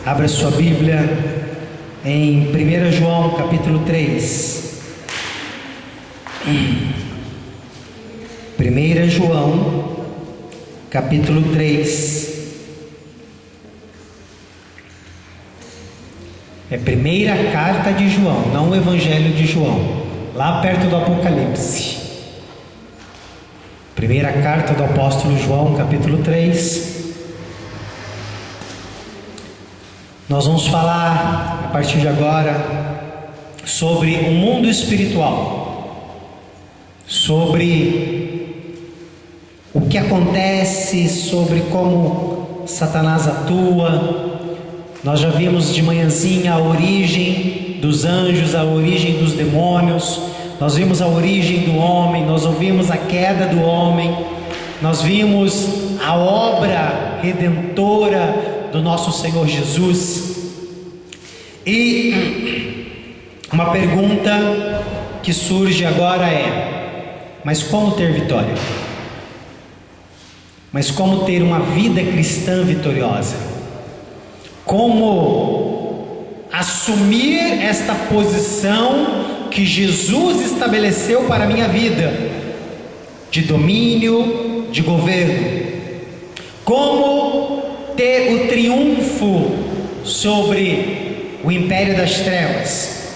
Abra sua Bíblia em 1 João capítulo 3. 1 João capítulo 3. É a primeira carta de João, não o Evangelho de João, lá perto do Apocalipse. Primeira carta do apóstolo João, capítulo 3. Nós vamos falar, a partir de agora, sobre o mundo espiritual, sobre o que acontece, sobre como Satanás atua. Nós já vimos de manhãzinha a origem dos anjos, a origem dos demônios, nós vimos a origem do homem, nós ouvimos a queda do homem, nós vimos a obra redentora do nosso Senhor Jesus. E uma pergunta que surge agora é: mas como ter vitória? Mas como ter uma vida cristã vitoriosa? Como assumir esta posição que Jesus estabeleceu para a minha vida, de domínio, de governo? Como ter o triunfo sobre o império das trevas?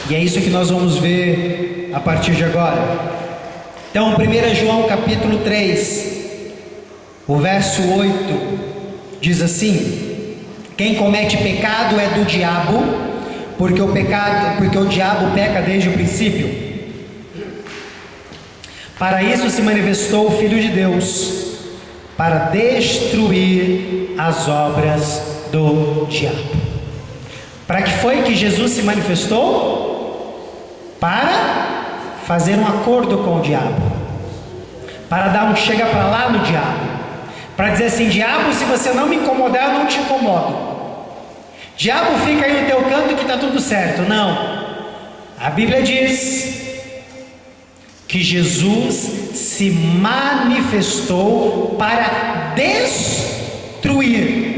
E é isso que nós vamos ver a partir de agora. Então, 1 João capítulo 3, o verso 8 diz assim: quem comete pecado é do diabo, porque o diabo peca desde o princípio. Para isso se manifestou o Filho de Deus, para destruir as obras do diabo. Para que foi que Jesus se manifestou? Para fazer um acordo com o diabo, para dar um chega para lá no diabo, para dizer assim: diabo, se você não me incomodar, eu não te incomodo. Diabo, fica aí no teu canto que está tudo certo. Não, a Bíblia diz que Jesus se manifestou para destruir.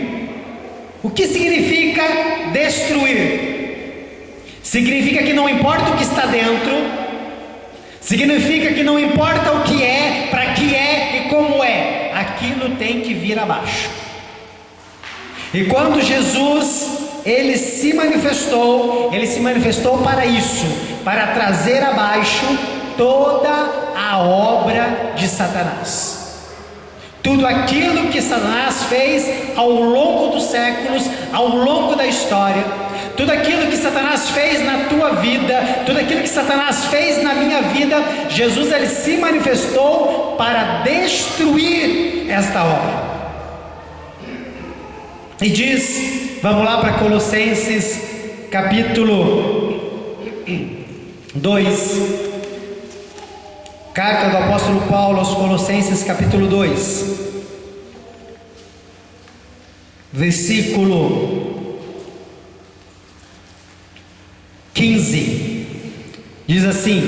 O que significa destruir? Significa que não importa o que está dentro, significa que não importa o que é, para que é e como é, aquilo tem que vir abaixo. E quando Jesus ele se manifestou para isso, para trazer abaixo toda a obra de Satanás. Tudo aquilo que Satanás fez ao longo dos séculos, ao longo da história, tudo aquilo que Satanás fez na tua vida, tudo aquilo que Satanás fez na minha vida, Jesus ele se manifestou para destruir esta obra. E diz, vamos lá para Colossenses capítulo 2, carta do apóstolo Paulo aos Colossenses capítulo 2, versículo 15, diz assim: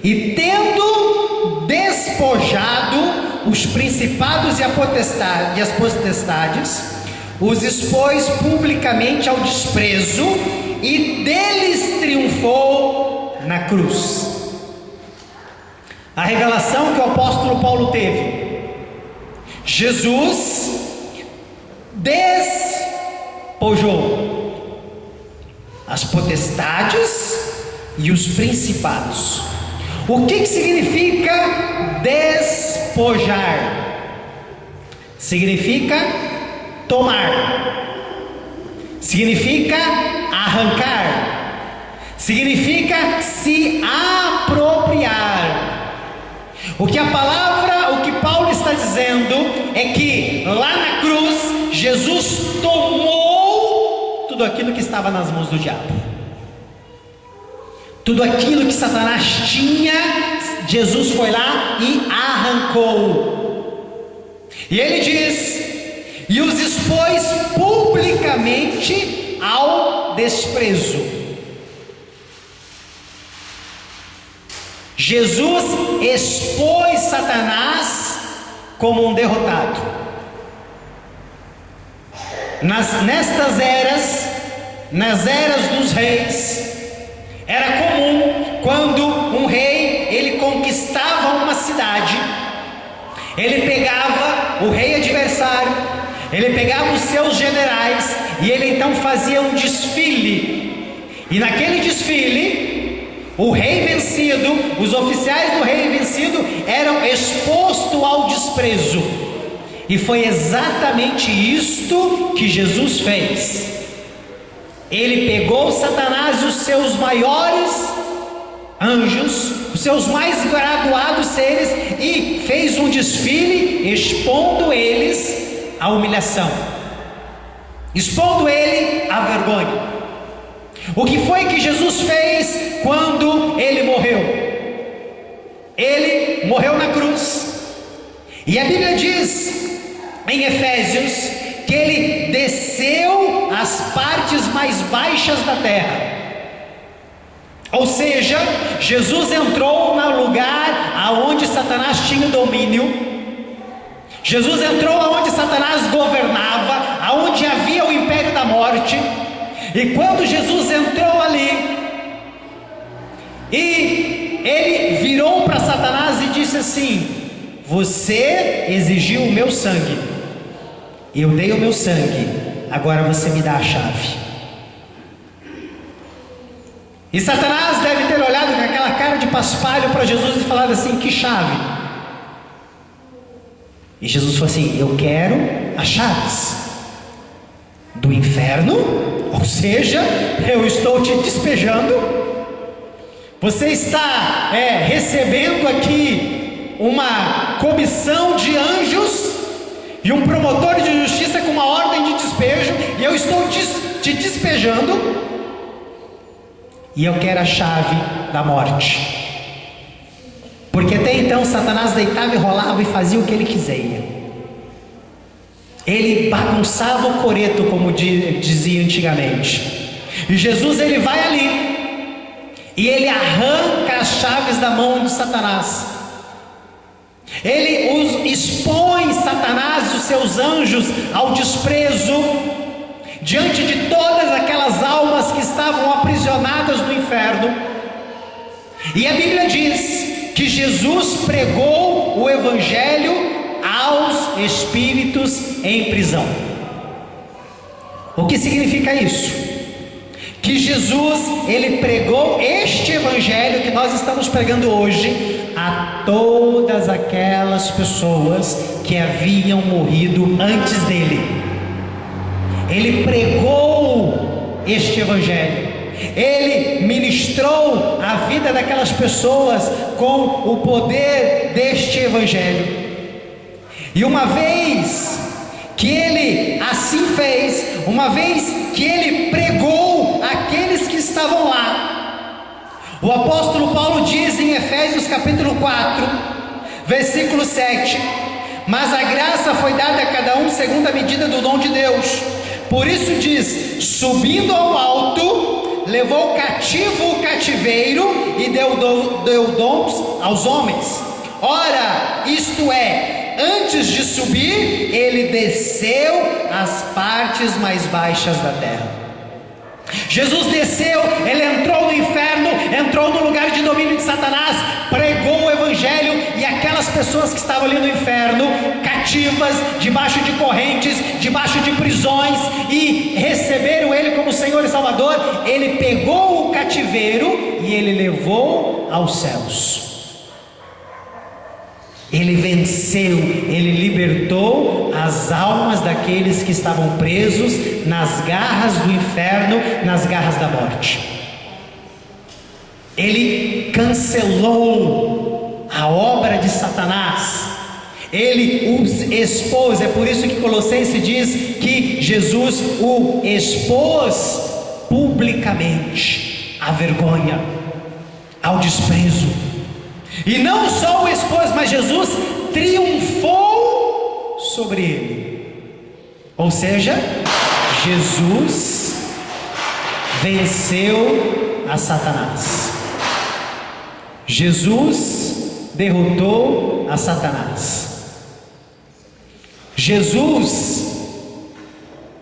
e tendo despojado os principados e as potestades, os expôs publicamente ao desprezo e deles triunfou na cruz. A revelação que o apóstolo Paulo teve: Jesus despojou as potestades e os principados. O que significa despojar? Significa tomar, significa arrancar, significa se apropriar. O que Paulo está dizendo é que lá na cruz Jesus tomou tudo aquilo que estava nas mãos do diabo, tudo aquilo que Satanás tinha, Jesus foi lá e arrancou. E ele diz: e os expôs publicamente ao desprezo. Jesus expôs Satanás como um derrotado. Nestas eras, nas eras dos reis, era comum quando um rei ele conquistava uma cidade, ele pegava o rei adversário, ele pegava os seus generais e ele então fazia um desfile. E naquele desfile, o rei vencido, os oficiais do rei vencido eram expostos ao desprezo. E foi exatamente isto que Jesus fez. Ele pegou Satanás e os seus maiores anjos, os seus mais graduados seres, e fez um desfile expondo eles à humilhação, expondo ele à vergonha. O que foi que Jesus fez quando ele morreu? Ele morreu na cruz. E a Bíblia diz em Efésios que ele desceu às partes mais baixas da terra. Ou seja, Jesus entrou no lugar aonde Satanás tinha domínio. Jesus entrou aonde Satanás governava, aonde havia o império da morte. E quando Jesus entrou ali, e ele virou para Satanás e disse assim: você exigiu o meu sangue, eu dei o meu sangue, agora você me dá a chave. E Satanás deve ter olhado com aquela cara de paspalho para Jesus e falado assim: que chave? E Jesus falou assim: eu quero as chaves do inferno. Ou seja, eu estou te despejando. Você está recebendo aqui uma comissão de anjos e um promotor de justiça com uma ordem de despejo, e eu estou te despejando, e eu quero a chave da morte. Porque até então Satanás deitava e rolava e fazia o que ele quisera. Ele bagunçava o coreto, como dizia antigamente. E Jesus ele vai ali e ele arranca as chaves da mão de Satanás. Ele expõe Satanás e os seus anjos ao desprezo diante de todas aquelas almas que estavam aprisionadas no inferno. E a Bíblia diz que Jesus pregou o Evangelho aos espíritos em prisão. O que significa isso? Que Jesus ele pregou este Evangelho que nós estamos pregando hoje a todas aquelas pessoas que haviam morrido antes dele. Ele pregou este Evangelho, ele ministrou a vida daquelas pessoas com o poder deste Evangelho. E uma vez que ele assim fez, uma vez que ele pregou aqueles que estavam lá, o apóstolo Paulo diz em Efésios capítulo 4, versículo 7: mas a graça foi dada a cada um segundo a medida do dom de Deus. Por isso diz: subindo ao alto, levou cativo o cativeiro e deu dons aos homens. Ora, isto é, antes de subir, ele desceu às partes mais baixas da terra. Jesus desceu, ele entrou no inferno, entrou no lugar de domínio de Satanás, pregou o Evangelho, e aquelas pessoas que estavam ali no inferno, cativas, debaixo de correntes, debaixo de prisões, e receberam ele como Senhor e Salvador, ele pegou o cativeiro e ele levou aos céus. Ele venceu, ele libertou as almas daqueles que estavam presos nas garras do inferno, nas garras da morte. Ele cancelou a obra de Satanás, ele os expôs. É por isso que Colossenses diz que Jesus o expôs publicamente à vergonha, ao desprezo. E não só o expôs, mas Jesus triunfou sobre ele. Ou seja, Jesus venceu a Satanás. Jesus derrotou a Satanás. Jesus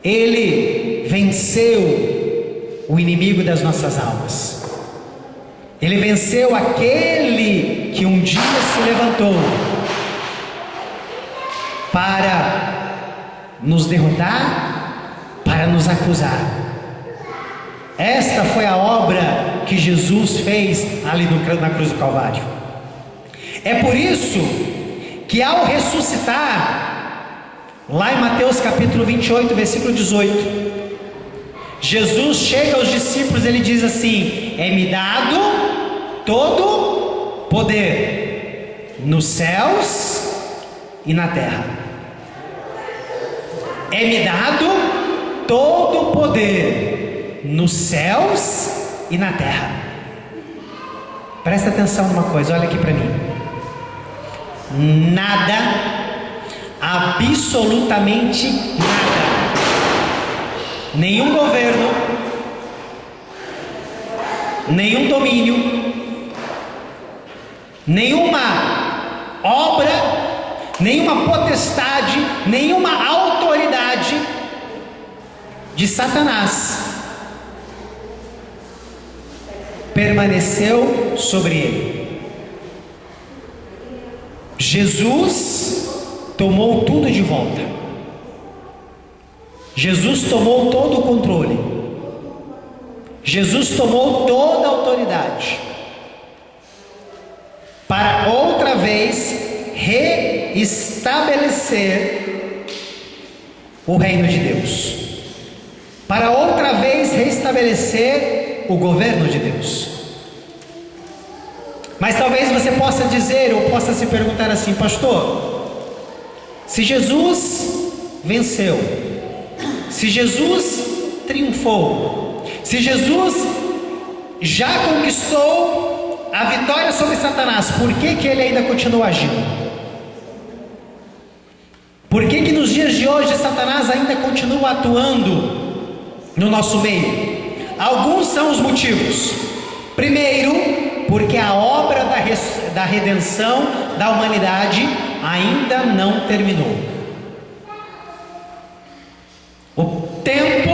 Ele venceu o inimigo das nossas almas. Ele venceu aquele que um dia se levantou para nos derrotar, para nos acusar. Esta foi a obra que Jesus fez ali na cruz do Calvário. É por isso que ao ressuscitar, lá em Mateus capítulo 28, versículo 18, Jesus chega aos discípulos, ele diz assim: é-me dado todo poder nos céus e na terra. É-me dado todo poder nos céus e na terra. Presta atenção numa coisa, olha aqui para mim. Nada, absolutamente nada, nenhum governo, nenhum domínio, nenhuma obra, nenhuma potestade, nenhuma autoridade de Satanás permaneceu sobre ele. Jesus tomou tudo de volta. Jesus tomou todo o controle. Jesus tomou toda a autoridade para outra vez reestabelecer o reino de Deus, para outra vez reestabelecer o governo de Deus. Mas talvez você possa dizer, ou possa se perguntar assim: pastor, se Jesus venceu, se Jesus triunfou, se Jesus já conquistou a vitória sobre Satanás, por que que ele ainda continua agindo? Por que que nos dias de hoje Satanás ainda continua atuando no nosso meio? Alguns são os motivos. Primeiro, porque a obra da redenção da humanidade ainda não terminou. O tempo,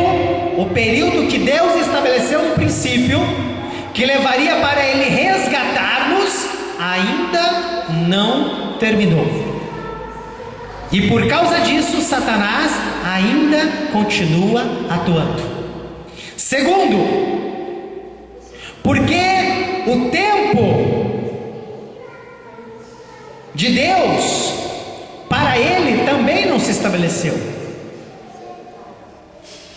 o período que Deus estabeleceu no princípio, que levaria para Ele resgatar-nos, ainda não terminou. E por causa disso, Satanás ainda continua atuando. Segundo, porque o tempo de Deus para ele também não se estabeleceu.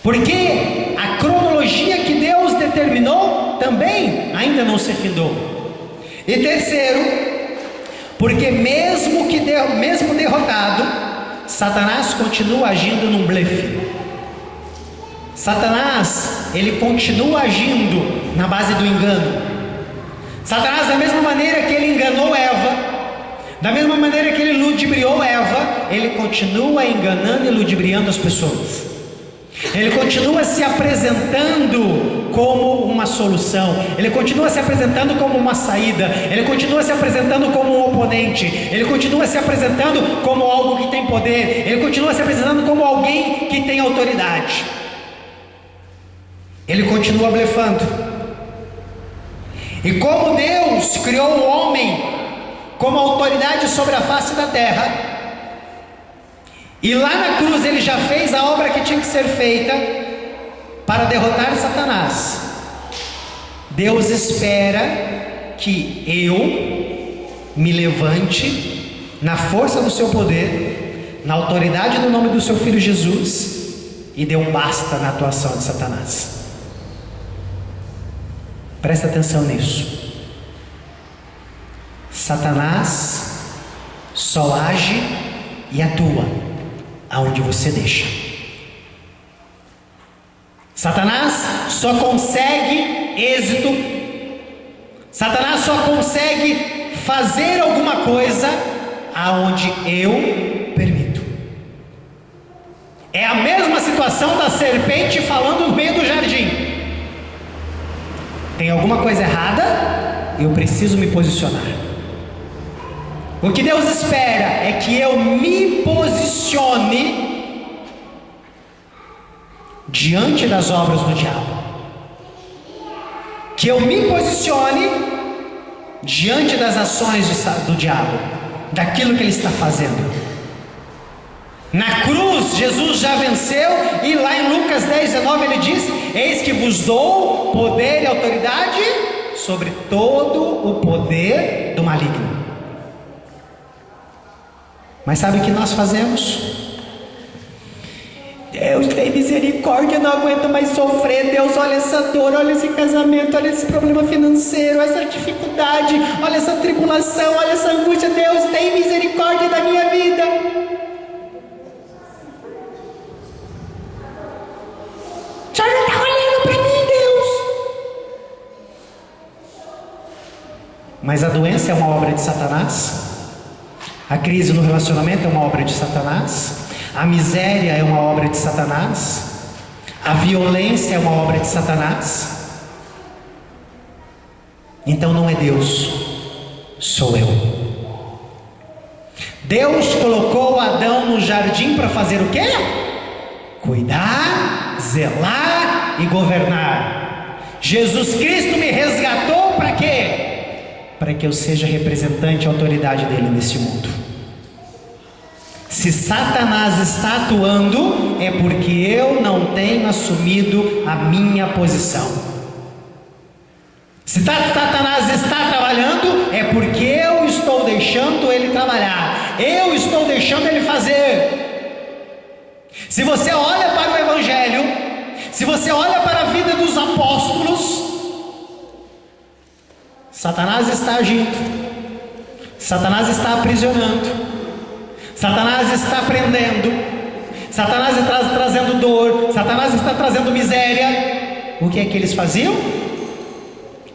Porque a cronologia que Deus determinou também ainda não se findou. E terceiro, porque mesmo derrotado, Satanás continua agindo num blefe. Satanás, ele continua agindo na base do engano. Satanás, da mesma maneira que ele enganou Eva, da mesma maneira que ele ludibriou Eva, ele continua enganando e ludibriando as pessoas. Ele continua se apresentando como uma solução, ele continua se apresentando como uma saída, ele continua se apresentando como um oponente, ele continua se apresentando como algo que tem poder, ele continua se apresentando como alguém que tem autoridade. Ele continua blefando. E como Deus criou o homem como autoridade sobre a face da terra, e lá na cruz ele já fez a obra que tinha que ser feita para derrotar Satanás, Deus espera que eu me levante na força do seu poder, na autoridade do nome do seu Filho Jesus, e dê um basta na atuação de Satanás. Presta atenção nisso. Satanás só age e atua aonde você deixa. Satanás só consegue êxito, Satanás só consegue fazer alguma coisa aonde eu permito. É a mesma situação da serpente falando no meio do jardim. Tem alguma coisa errada, eu preciso me posicionar. O que Deus espera é que eu me posicione diante das obras do diabo. Que eu me posicione diante das ações do diabo, daquilo que ele está fazendo. Na cruz, Jesus já venceu, e lá em Lucas 10:19 ele diz: eis que vos dou poder e autoridade sobre todo o poder do maligno. Mas sabe o que nós fazemos? Deus tem misericórdia, eu não aguento mais sofrer. Deus, olha essa dor, olha esse casamento, olha esse problema financeiro, essa dificuldade, olha essa tribulação, olha essa angústia. Deus, tem misericórdia da minha vida. O Senhor não está olhando para mim, Deus. Mas a doença é uma obra de Satanás. A crise no relacionamento é uma obra de Satanás. A miséria é uma obra de Satanás. A violência é uma obra de Satanás. Então não é Deus, sou eu. Deus colocou Adão no jardim para fazer o quê? Cuidar, zelar e governar. Jesus Cristo me resgatou para quê? Para que eu seja representante e autoridade dele nesse mundo. Se Satanás está atuando, é porque eu não tenho assumido a minha posição. Se Satanás está trabalhando, é porque eu estou deixando ele trabalhar, eu estou deixando ele fazer. Se você olha para o Evangelho, se você olha para a vida dos apóstolos, Satanás está agindo, Satanás está aprisionando, Satanás está prendendo, Satanás está trazendo dor, Satanás está trazendo miséria. O que é que eles faziam?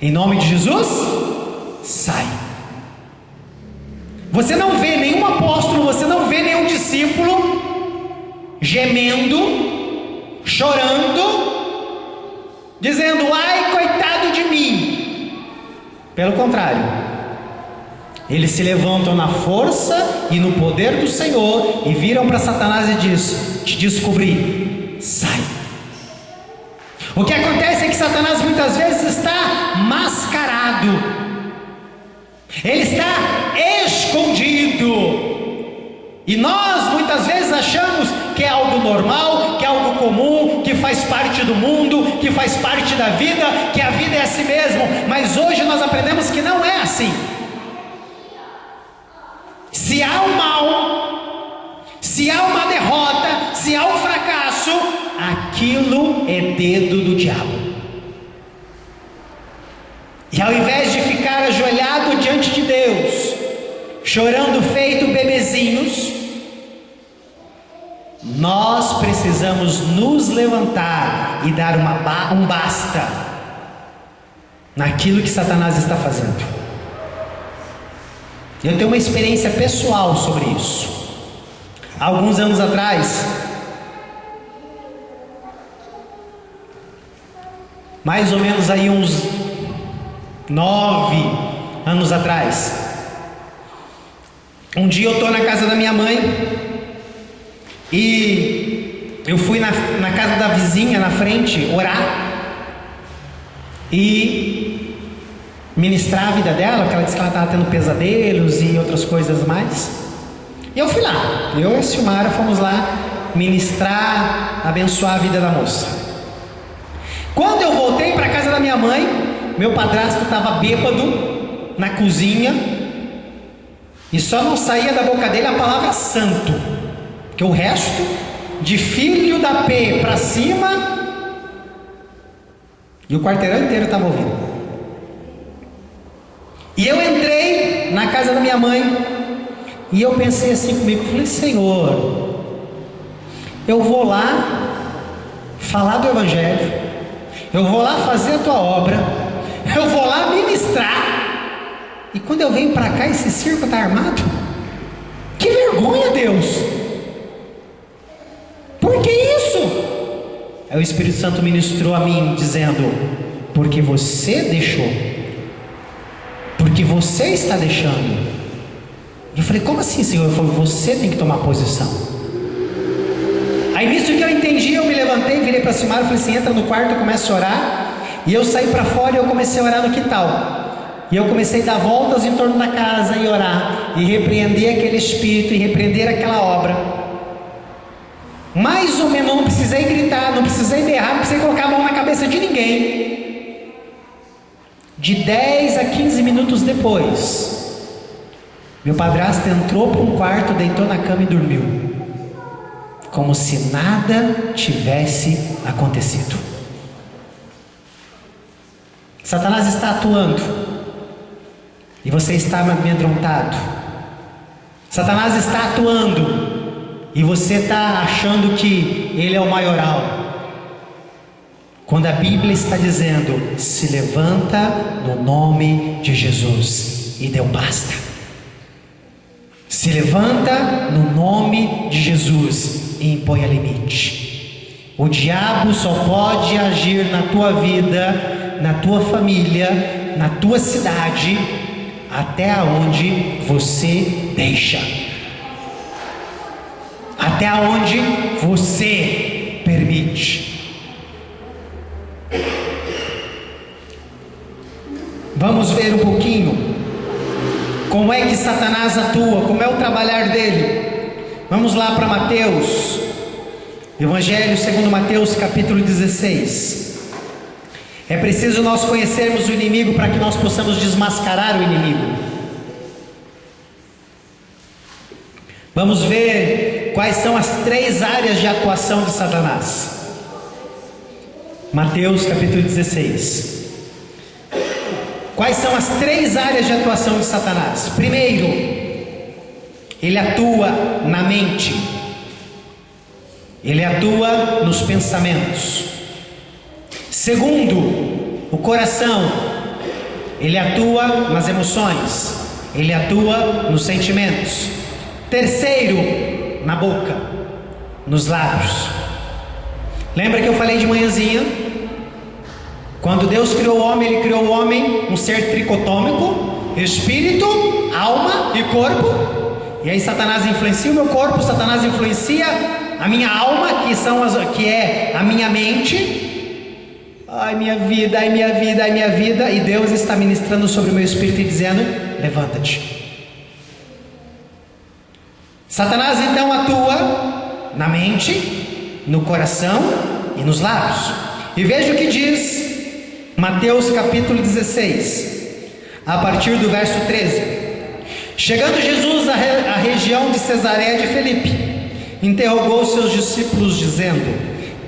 Em nome de Jesus, sai. Você não vê nenhum apóstolo, você não vê nenhum discípulo gemendo, chorando, dizendo: ai, coitado de mim. Pelo contrário, eles se levantam na força e no poder do Senhor e viram para Satanás e diz: te descobri, sai. O que acontece é que Satanás muitas vezes está mascarado, ele está escondido, e nós muitas vezes achamos que é algo normal, que é algo comum, que faz parte do mundo, que faz parte da vida, que a vida é assim mesmo. Mas hoje nós aprendemos que não é assim. Se há o mal, se há uma derrota, se há um fracasso, aquilo é dedo do diabo. E ao invés de ficar ajoelhado diante de Deus, chorando feito bebezinhos, nós precisamos nos levantar e dar um basta naquilo que Satanás está fazendo. Eu tenho uma experiência pessoal sobre isso. Há alguns anos atrás, mais ou menos aí uns 9 anos atrás, um dia eu estou na casa da minha mãe e eu fui na casa da vizinha na frente orar e ministrar a vida dela, porque ela disse que ela estava tendo pesadelos e outras coisas mais. E eu fui lá, eu e a Silmara fomos lá ministrar, abençoar a vida da moça. Quando eu voltei para a casa da minha mãe, meu padrasto estava bêbado na cozinha e só não saía da boca dele a palavra santo, porque o resto, de filho da P para cima, e o quarteirão inteiro estava ouvindo. E eu entrei na casa da minha mãe e eu pensei assim comigo, falei: Senhor, eu vou lá falar do Evangelho, eu vou lá fazer a tua obra, eu vou lá ministrar, e quando eu venho para cá esse circo está armado? Que vergonha, Deus! Por que isso? Aí o Espírito Santo ministrou a mim dizendo: porque você deixou, porque você está deixando. Eu falei: como assim, Senhor? Ele falou: você tem que tomar posição. Aí nisso que eu entendi dia eu me levantei, virei para Simara e falei assim: entra no quarto, eu começo a orar. E eu saí para fora e eu comecei a orar no quintal. E eu comecei a dar voltas em torno da casa e orar, e repreender aquele espírito, e repreender aquela obra. Mais ou menos, não precisei gritar, não precisei berrar, não precisei colocar a mão na cabeça de ninguém. De 10 a 15 minutos depois, meu padrasto entrou para um quarto, deitou na cama e dormiu, como se nada tivesse acontecido. Satanás está atuando, e você está amedrontado. Satanás está atuando, e você está achando que ele é o maioral, quando a Bíblia está dizendo: se levanta no nome de Jesus, e deu basta. Se levanta no nome de Jesus e impõe limite. O diabo só pode agir na tua vida, na tua família, na tua cidade, até onde você deixa, até onde você permite. Vamos ver um pouquinho como é que Satanás atua, como é o trabalhar dele. Vamos lá para Mateus, Evangelho segundo Mateus, capítulo 16. É preciso nós conhecermos o inimigo para que nós possamos desmascarar o inimigo. Vamos ver quais são as 3 áreas de atuação de Satanás. Mateus capítulo 16. Quais são as 3 áreas de atuação de Satanás? Primeiro, ele atua na mente. Ele atua nos pensamentos. Segundo, o coração. Ele atua nas emoções. Ele atua nos sentimentos. Terceiro, na boca, nos lábios. Lembra que eu falei de manhãzinha? Quando Deus criou o homem, Ele criou o homem um ser tricotômico: espírito, alma e corpo. E aí Satanás influencia o meu corpo, Satanás influencia a minha alma, que é a minha mente. Ai minha vida, ai minha vida, ai minha vida. E Deus está ministrando sobre o meu espírito e dizendo: levanta-te. Satanás então atua na mente, no coração e nos lábios. E veja o que diz Mateus capítulo 16, a partir do verso 13. Chegando Jesus à região de Cesareia de Filipe, interrogou seus discípulos dizendo: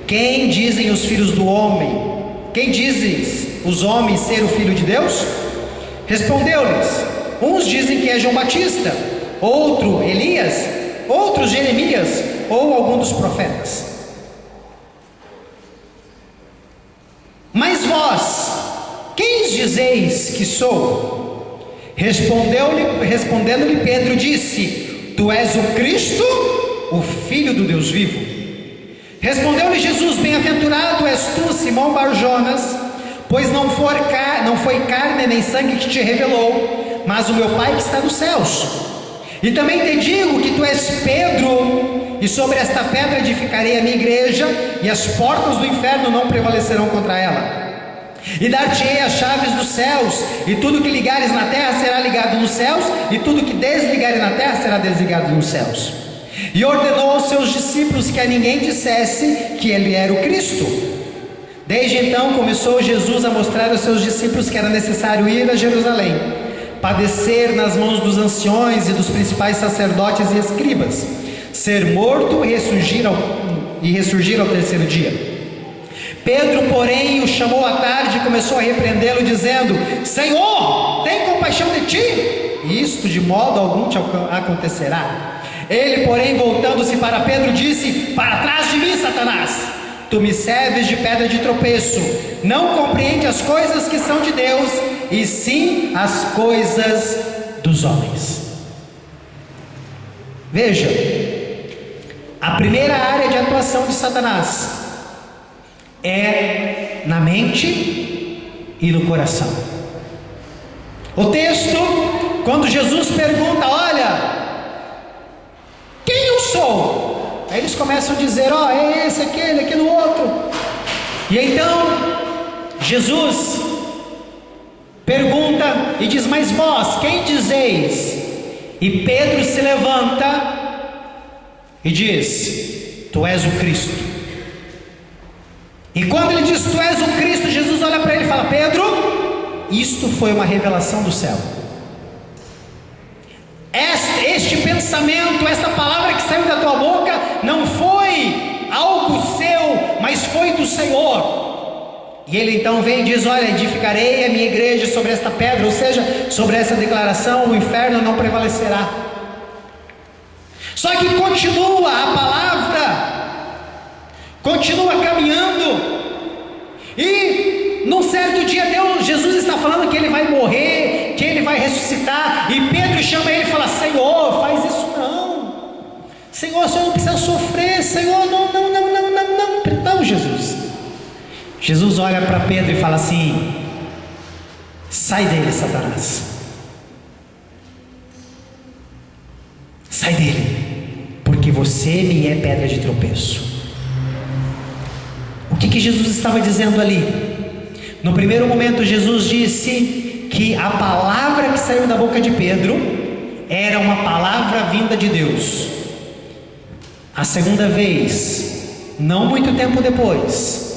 quem dizem os filhos do homem? Quem dizem os homens ser o Filho de Deus? Respondeu-lhes: uns dizem que é João Batista, outro Elias, outros Jeremias ou algum dos profetas. Mas vós, quem dizeis que sou? Respondendo-lhe Pedro, disse: tu és o Cristo, o Filho do Deus vivo. Respondeu-lhe Jesus: bem-aventurado és tu, Simão Bar-Jonas, pois não foi carne nem sangue que te revelou, mas o meu Pai que está nos céus. E também te digo que tu és Pedro, e sobre esta pedra edificarei a minha igreja, e as portas do inferno não prevalecerão contra ela. E dar-te-ei as chaves dos céus, e tudo que ligares na terra será ligado nos céus, e tudo que desligares na terra será desligado nos céus. E ordenou aos seus discípulos que a ninguém dissesse que ele era o Cristo. Desde então começou Jesus a mostrar aos seus discípulos que era necessário ir a Jerusalém, padecer nas mãos dos anciões e dos principais sacerdotes e escribas, ser morto e ressurgir ao terceiro dia. Pedro, porém, o chamou à tarde e começou a repreendê-lo, dizendo: Senhor, tem compaixão de ti, isto de modo algum te acontecerá. Ele, porém, voltando-se para Pedro, disse: para trás de mim, Satanás, tu me serves de pedra de tropeço, não compreende as coisas que são de Deus, e sim as coisas dos homens. Veja, a primeira área de atuação de Satanás é na mente e no coração. O texto, quando Jesus pergunta: olha, quem eu sou? Aí eles começam a dizer: ó, é esse, aquele outro. E então Jesus pergunta e diz: mas vós, quem dizeis? E Pedro se levanta e diz: tu és o Cristo. E quando ele diz: tu és o Cristo, Jesus olha para ele e fala: Pedro, isto foi uma revelação do céu. Este pensamento, esta palavra que saiu da tua boca, não foi algo seu, mas foi do Senhor. E ele então vem e diz: olha, edificarei a minha igreja sobre esta pedra, ou seja, sobre essa declaração, o inferno não prevalecerá. Só que continua a palavra, continua caminhando, e num certo dia Jesus está falando que ele vai morrer, que ele vai ressuscitar, e Pedro chama ele e fala: Senhor, faz isso não, Senhor, o Senhor não precisa sofrer, Senhor, não, Jesus olha para Pedro e fala assim: sai dele, Satanás, sai dele, porque você me é pedra de tropeço. O que Jesus estava dizendo ali? No primeiro momento, Jesus disse que a palavra que saiu da boca de Pedro era uma palavra vinda de Deus. A segunda vez, não muito tempo depois,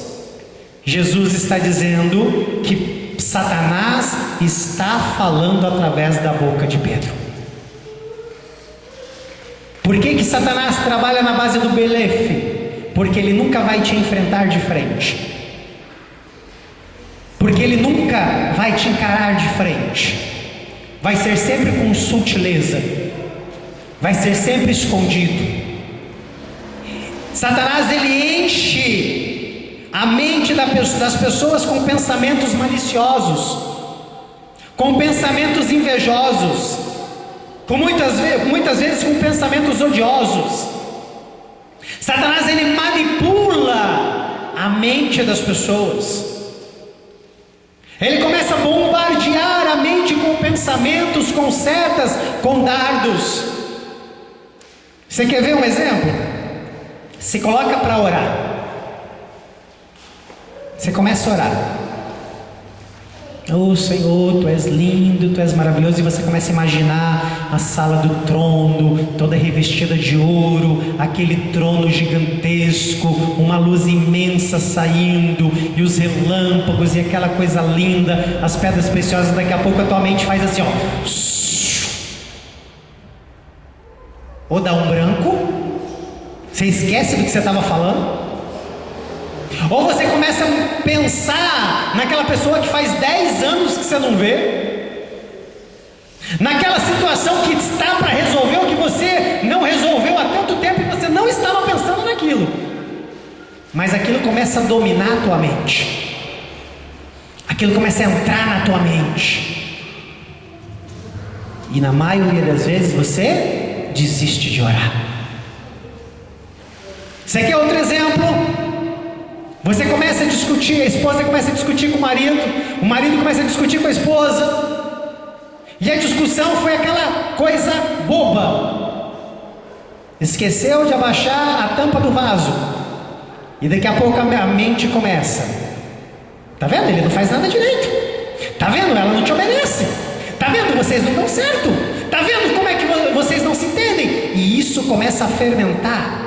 Jesus está dizendo que Satanás está falando através da boca de Pedro. Por que Satanás trabalha na base do belefe? Porque ele nunca vai te enfrentar de frente, porque ele nunca vai te encarar de frente, vai ser sempre com sutileza, vai ser sempre escondido. Satanás, ele enche a mente das pessoas com pensamentos maliciosos, com pensamentos invejosos, muitas vezes com pensamentos odiosos. Satanás, ele manipula a mente das pessoas. Ele começa a bombardear a mente com pensamentos, com setas, com dardos. Você quer ver um exemplo? Se coloca para orar. Você começa a orar: oh Senhor, tu és lindo, tu és maravilhoso. E você começa a imaginar a sala do trono, toda revestida de ouro, aquele trono gigantesco, uma luz imensa saindo, e os relâmpagos, e aquela coisa linda, as pedras preciosas. Daqui a pouco a tua mente faz assim, ó, ou dá um branco, você esquece do que você estava falando, ou você começa a pensar naquela pessoa que faz 10 anos que você não vê, naquela situação que está para resolver, o que você não resolveu há tanto tempo e você não estava pensando naquilo, mas aquilo começa a dominar a tua mente, aquilo começa a entrar na tua mente, e na maioria das vezes você desiste de orar. Você quer outro exemplo? Você começa a discutir, a esposa começa a discutir com o marido começa a discutir com a esposa, e a discussão foi aquela coisa boba, esqueceu de abaixar a tampa do vaso, e daqui a pouco a mente começa: tá vendo? Ele não faz nada direito, tá vendo? Ela não te obedece, tá vendo? Vocês não dão certo, tá vendo como é que vocês não se entendem? E isso começa a fermentar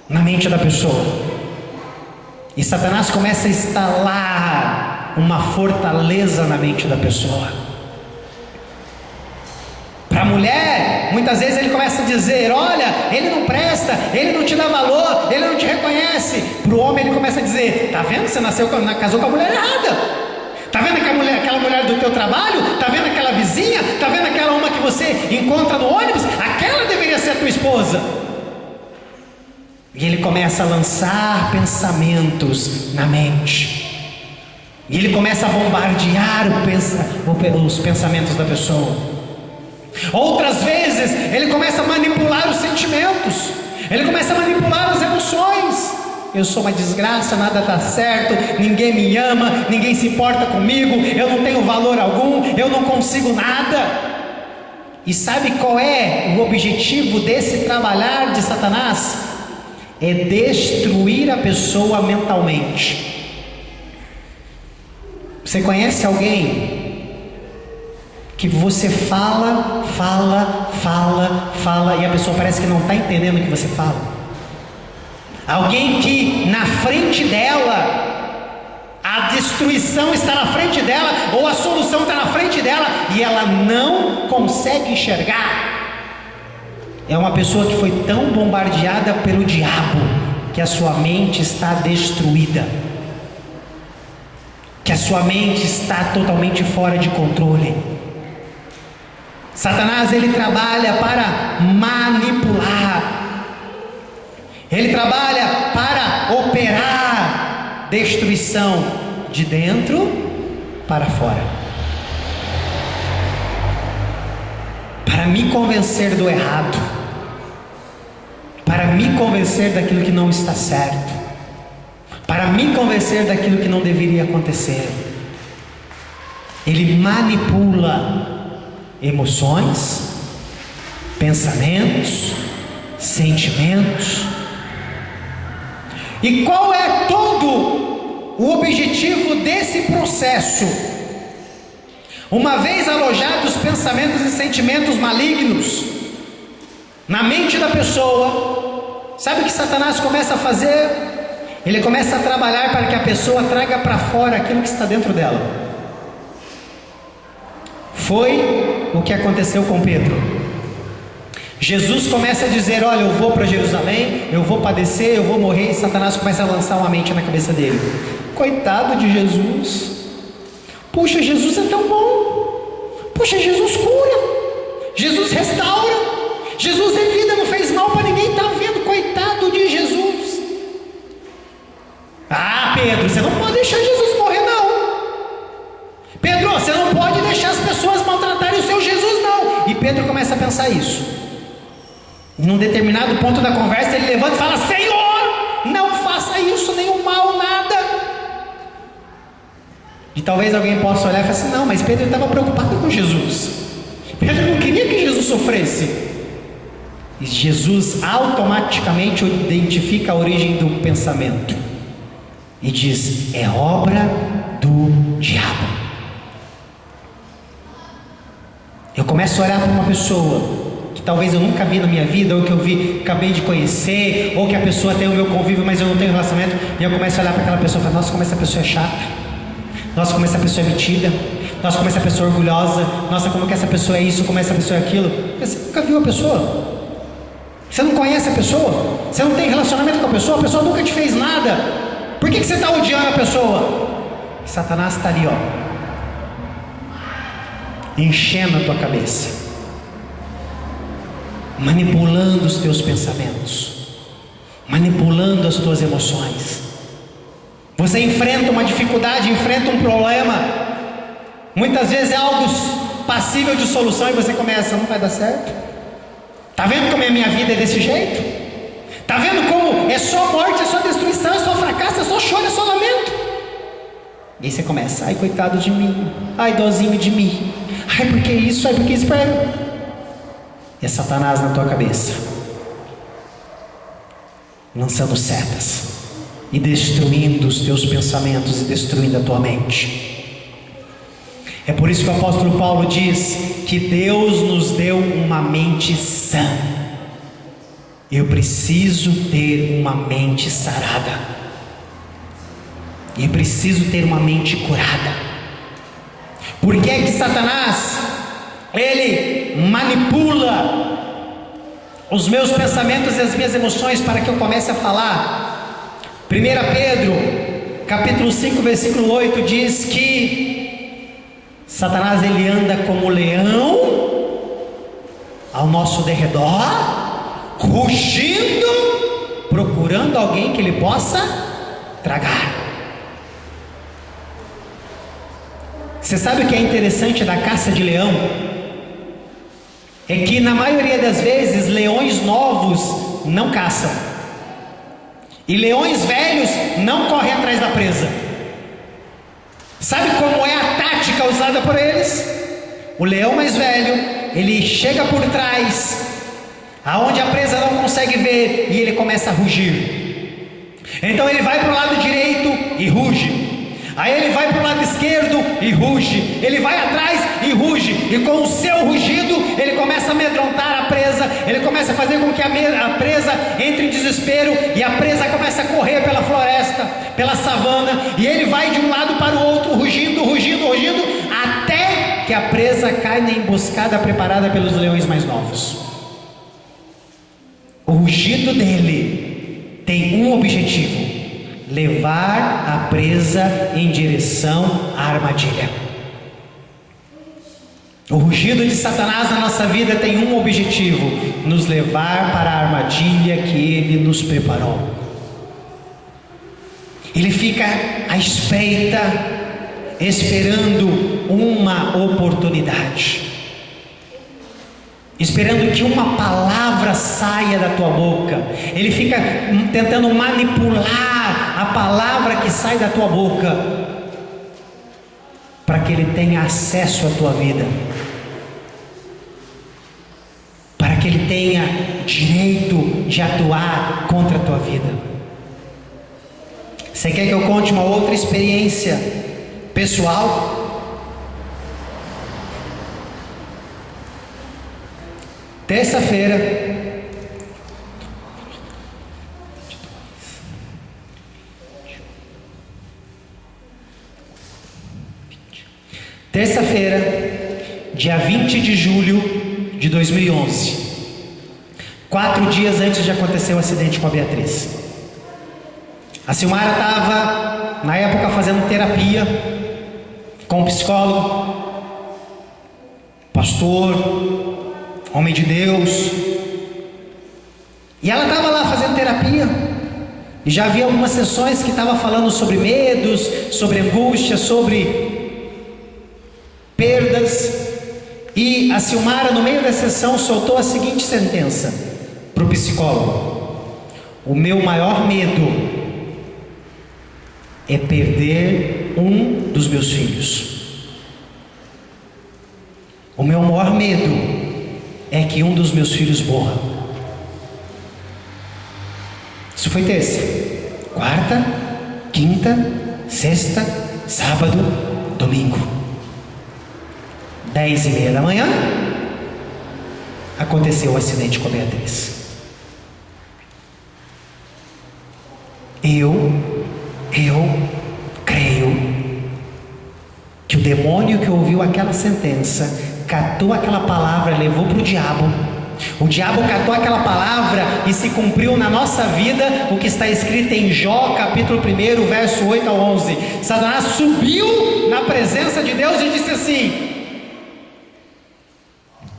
na mente da pessoa. E Satanás começa a instalar uma fortaleza na mente da pessoa. Para a mulher, muitas vezes ele começa a dizer: olha, ele não presta, ele não te dá valor, ele não te reconhece. Para o homem ele começa a dizer: tá vendo? Você casou com a mulher errada. Tá vendo aquela mulher do teu trabalho? Tá vendo aquela vizinha? Tá vendo aquela uma que você encontra no ônibus? Aquela deveria ser a tua esposa. E ele começa a lançar pensamentos na mente, e ele começa a bombardear os pensamentos da pessoa. Outras vezes ele começa a manipular os sentimentos, ele começa a manipular as emoções. Eu sou uma desgraça, nada está certo, ninguém me ama, ninguém se importa comigo, eu não tenho valor algum, eu não consigo nada. E sabe qual é o objetivo desse trabalhar de Satanás? É destruir a pessoa mentalmente. Você conhece alguém que você fala e a pessoa parece que não está entendendo o que você fala? Alguém que na frente dela a destruição está na frente dela, ou a solução está na frente dela, e ela não consegue enxergar. É uma pessoa que foi tão bombardeada pelo diabo, que a sua mente está destruída, que a sua mente está totalmente fora de controle. Satanás, ele trabalha para manipular, ele trabalha para operar destruição de dentro para fora, para me convencer do errado, para me convencer daquilo que não está certo, para me convencer daquilo que não deveria acontecer. Ele manipula emoções, pensamentos, sentimentos. E qual é todo o objetivo desse processo? Uma vez alojados pensamentos e sentimentos malignos na mente da pessoa, sabe o que Satanás começa a fazer? Ele começa a trabalhar para que a pessoa traga para fora aquilo que está dentro dela. Foi o que aconteceu com Pedro. Jesus começa a dizer: olha, eu vou para Jerusalém, eu vou padecer, eu vou morrer. E Satanás começa a lançar uma mente na cabeça dele. Coitado de Jesus. Puxa, Jesus é tão bom. Puxa, Jesus cura, Jesus restaura, Jesus é vida, não fez mal para ninguém. Está vendo? Coitado de Jesus. Ah, Pedro, você não pode deixar Jesus morrer, não. Pedro, você não pode deixar as pessoas maltratarem o seu Jesus, não. E Pedro começa a pensar isso. Num determinado ponto da conversa, ele levanta e fala: Senhor, não faça isso, nenhum mal, nada. E talvez alguém possa olhar e falar assim: não, mas Pedro estava preocupado com Jesus. Pedro não queria que Jesus sofresse. E Jesus automaticamente identifica a origem do pensamento e diz: é obra do diabo. Eu começo a olhar para uma pessoa que talvez eu nunca vi na minha vida, ou que eu vi, acabei de conhecer, ou que a pessoa tem o meu convívio, mas eu não tenho relacionamento, e eu começo a olhar para aquela pessoa e falo: nossa, como essa pessoa é chata, nossa, como essa pessoa é metida, nossa, como essa pessoa é orgulhosa, nossa, como que essa pessoa é isso, como essa pessoa é aquilo. Você nunca viu a pessoa, você não conhece a pessoa, você não tem relacionamento com a pessoa nunca te fez nada. Por que você está odiando a pessoa? Satanás está ali, ó, enchendo a tua cabeça, manipulando os teus pensamentos, manipulando as tuas emoções. Você enfrenta uma dificuldade, enfrenta um problema, muitas vezes é algo passível de solução, e você começa: não vai dar certo. Está vendo como a minha vida é desse jeito? Está vendo como é só morte, é só destruição, é só fracasso, é só choro, é só lamento? E aí você começa: ai, coitado de mim, ai, dozinho de mim, ai, porque isso, ai, porque isso. É Satanás na tua cabeça, lançando setas e destruindo os teus pensamentos e destruindo a tua mente. É por isso que o apóstolo Paulo diz que Deus nos deu uma mente sã. Eu preciso ter uma mente sarada, e preciso ter uma mente curada. Por que é que Satanás, ele manipula os meus pensamentos e as minhas emoções para que eu comece a falar? 1 Pedro capítulo 5 versículo 8 diz que Satanás, ele anda como leão ao nosso derredor, rugindo, procurando alguém que ele possa tragar. Você sabe o que é interessante da caça de leão? É que na maioria das vezes leões novos não caçam, e leões velhos não correm atrás da presa. Sabe como é a tática usada por eles? O leão mais velho, ele chega por trás, aonde a presa não consegue ver, e ele começa a rugir. Então ele vai para o lado direito e ruge. Aí ele vai para o lado esquerdo e ruge. Ele vai atrás e ruge. E com o seu rugido, ele começa a amedrontar a presa. Ele começa a fazer com que a presa entre em desespero. E a presa começa a correr pela floresta, pela savana. E ele vai de um lado para o outro, rugindo, rugindo, rugindo, até que a presa cai na emboscada preparada pelos leões mais novos. O rugido dele tem um objetivo: levar a presa em direção à armadilha. O rugido de Satanás na nossa vida tem um objetivo: nos levar para a armadilha que ele nos preparou. Ele fica à espreita, esperando uma oportunidade, esperando que uma palavra saia da tua boca. Ele fica tentando manipular a palavra que sai da tua boca, para que ele tenha acesso à tua vida, para que ele tenha direito de atuar contra a tua vida. Você quer que eu conte uma outra experiência pessoal? Terça-feira, dia 20 de julho de 2011, 4 dias antes de acontecer o acidente com a Beatriz. A Silmara estava, na época, fazendo terapia com um psicólogo, pastor, homem de Deus, e ela estava lá fazendo terapia, e já havia algumas sessões que estava falando sobre medos, sobre angústia, sobre perdas, e a Silmara, no meio da sessão, soltou a seguinte sentença para o psicólogo: o meu maior medo é perder um dos meus filhos. O meu maior medo é que um dos meus filhos morra. Isso foi terça, quarta, quinta, sexta, sábado, domingo. 10h30 da manhã, aconteceu o acidente com a Beatriz. Eu creio que o demônio que ouviu aquela sentença catou aquela palavra e levou para o diabo. O diabo catou aquela palavra e se cumpriu na nossa vida o que está escrito em Jó, capítulo 1, verso 8 ao 11. Satanás subiu na presença de Deus e disse assim: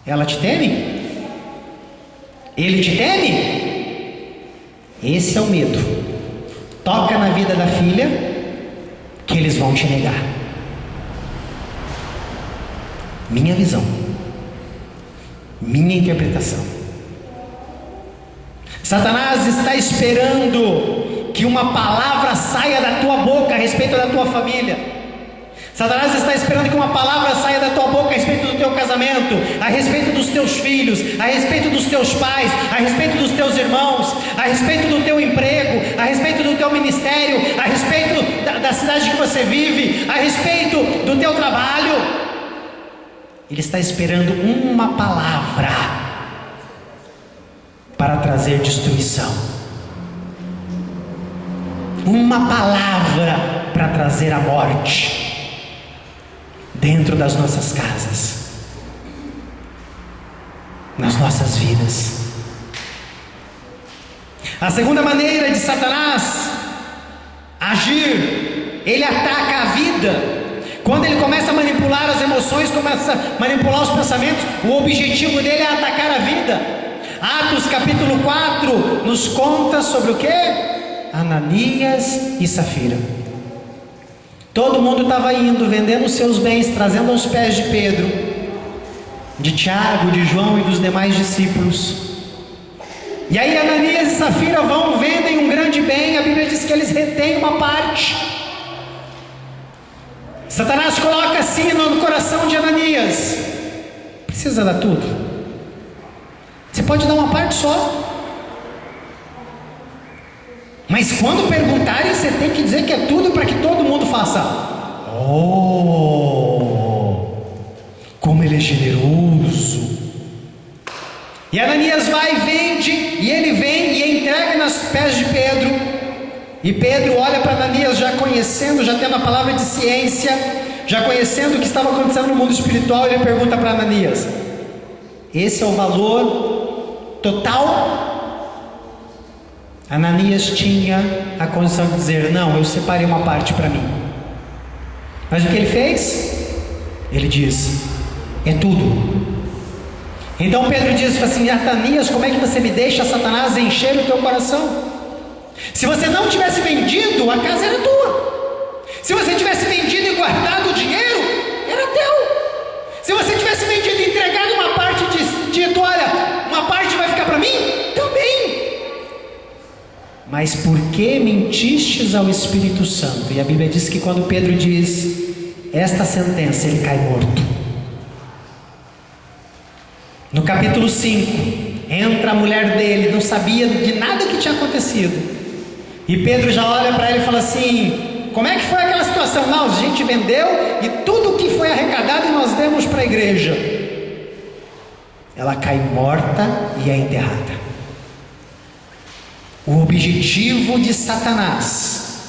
ela te teme? Ele te teme? Esse é o medo. Toca na vida da filha, que eles vão te negar. Minha visão, minha interpretação. Satanás está esperando que uma palavra saia da tua boca a respeito da tua família. Satanás está esperando que uma palavra saia da tua boca a respeito do teu casamento, a respeito dos teus filhos, a respeito dos teus pais, a respeito dos teus irmãos, a respeito do teu emprego, a respeito do teu ministério, a respeito da cidade que você vive, a respeito do teu trabalho. Ele está esperando uma palavra para trazer destruição, uma palavra para trazer a morte dentro das nossas casas, nas nossas vidas. A segunda maneira de Satanás agir, ele ataca a vida. Quando ele começa a manipular as emoções, começa a manipular os pensamentos, o objetivo dele é atacar a vida. Atos capítulo 4 nos conta sobre o que? Ananias e Safira. Todo mundo estava indo, vendendo os seus bens, trazendo aos pés de Pedro, de Tiago, de João e dos demais discípulos. E aí Ananias e Safira vão, vendem um grande bem. A Bíblia diz que eles retêm uma parte. Satanás coloca assim no coração de Ananias: precisa dar tudo. Você pode dar uma parte só. Mas quando perguntarem, você tem que dizer que é tudo para que todo mundo faça. Oh, como ele é generoso. E Ananias vai e vende, e ele vem e entrega nos pés de Pedro. E Pedro olha para Ananias, já conhecendo, já tendo a palavra de ciência, já conhecendo o que estava acontecendo no mundo espiritual. Ele pergunta para Ananias: esse é o valor total? Ananias tinha a condição de dizer: não, eu separei uma parte para mim. Mas o que ele fez? Ele diz: é tudo. Então Pedro diz assim: Ananias, como é que você me deixa Satanás encher o teu coração? Se você não tivesse vendido, a casa era tua. Se você tivesse vendido e guardado o dinheiro, era teu. Se você tivesse vendido e entregado uma parte, dito: olha, uma parte vai ficar para mim, também. Mas por que mentistes ao Espírito Santo? E a Bíblia diz que quando Pedro diz esta sentença, ele cai morto. No capítulo 5, entra a mulher dele, não sabia de nada que tinha acontecido. E Pedro já olha para ele e fala assim: como é que foi aquela situação? Não, a gente vendeu e tudo que foi arrecadado nós demos para a igreja. Ela cai morta e é enterrada. O objetivo de Satanás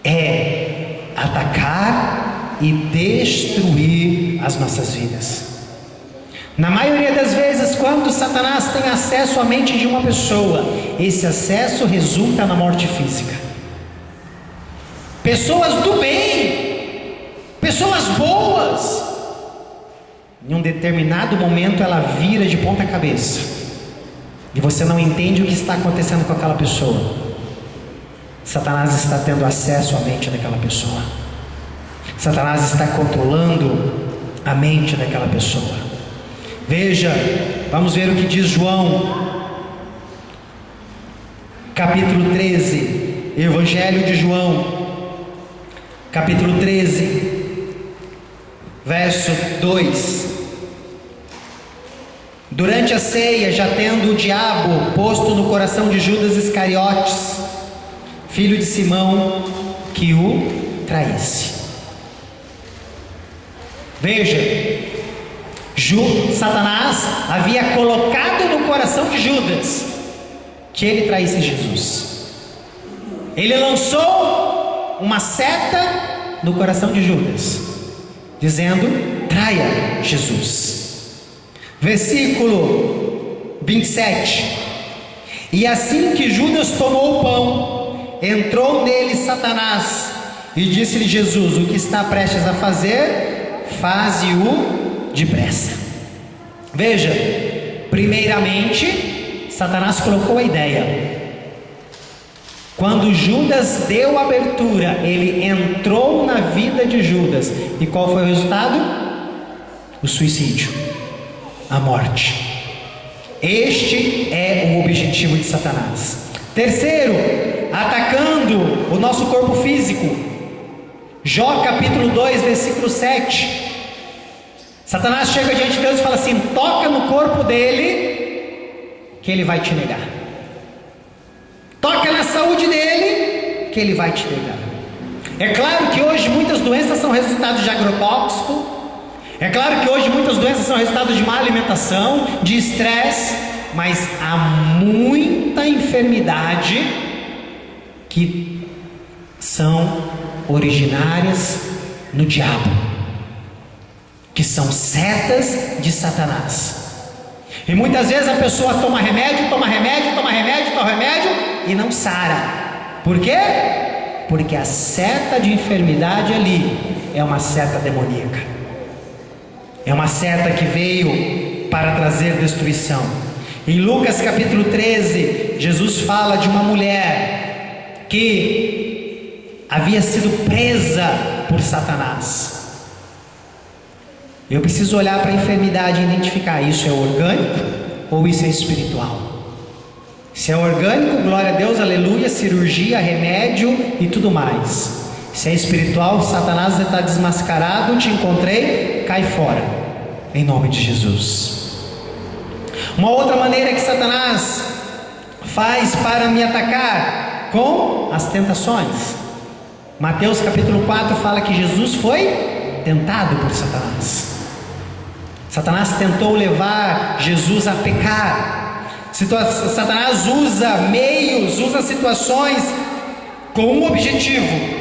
é atacar e destruir as nossas vidas. Na maioria das vezes, quando Satanás tem acesso à mente de uma pessoa, esse acesso resulta na morte física. Pessoas do bem, pessoas boas, em um determinado momento ela vira de ponta cabeça, e você não entende o que está acontecendo com aquela pessoa. Satanás está tendo acesso à mente daquela pessoa. Satanás está controlando a mente daquela pessoa. Veja, vamos ver o que diz João, capítulo 13, Evangelho de João, capítulo 13, verso 2. Durante a ceia, já tendo o diabo posto no coração de Judas Iscariotes, filho de Simão, que o traísse. Veja, Satanás havia colocado no coração de Judas que ele traísse Jesus. Ele lançou uma seta no coração de Judas, dizendo: traia Jesus. Versículo 27. E assim que Judas tomou o pão, entrou nele Satanás e disse-lhe Jesus: o que está prestes a fazer, faze-o depressa. Veja, primeiramente, Satanás colocou a ideia. Quando Judas deu abertura, ele entrou na vida de Judas. E qual foi o resultado? O suicídio, a morte. Este é o objetivo de Satanás. Terceiro, atacando o nosso corpo físico. Jó capítulo 2, versículo 7. Satanás chega diante de Deus e fala assim: toca no corpo dele, que ele vai te negar. Toca na saúde dele, que ele vai te negar. É claro que hoje muitas doenças são resultado de agrotóxico. É claro que hoje muitas doenças são resultado de má alimentação, de estresse. Mas há muita enfermidade que são originárias no diabo, que são setas de Satanás. E muitas vezes a pessoa toma remédio e não sara. Por quê? Porque a seta de enfermidade ali é uma seta demoníaca. É uma seta que veio para trazer destruição. Em Lucas capítulo 13, Jesus fala de uma mulher que havia sido presa por Satanás. Eu preciso olhar para a enfermidade e identificar: isso é orgânico ou isso é espiritual? Se é orgânico, glória a Deus, aleluia, cirurgia, remédio e tudo mais. Se é espiritual, Satanás está desmascarado, te encontrei, cai fora. em nome de Jesus. Uma outra maneira que Satanás faz para me atacar, com as tentações. Mateus capítulo 4 fala que Jesus foi tentado por Satanás. Satanás tentou levar Jesus a pecar. Satanás usa meios, usa situações com um objetivo: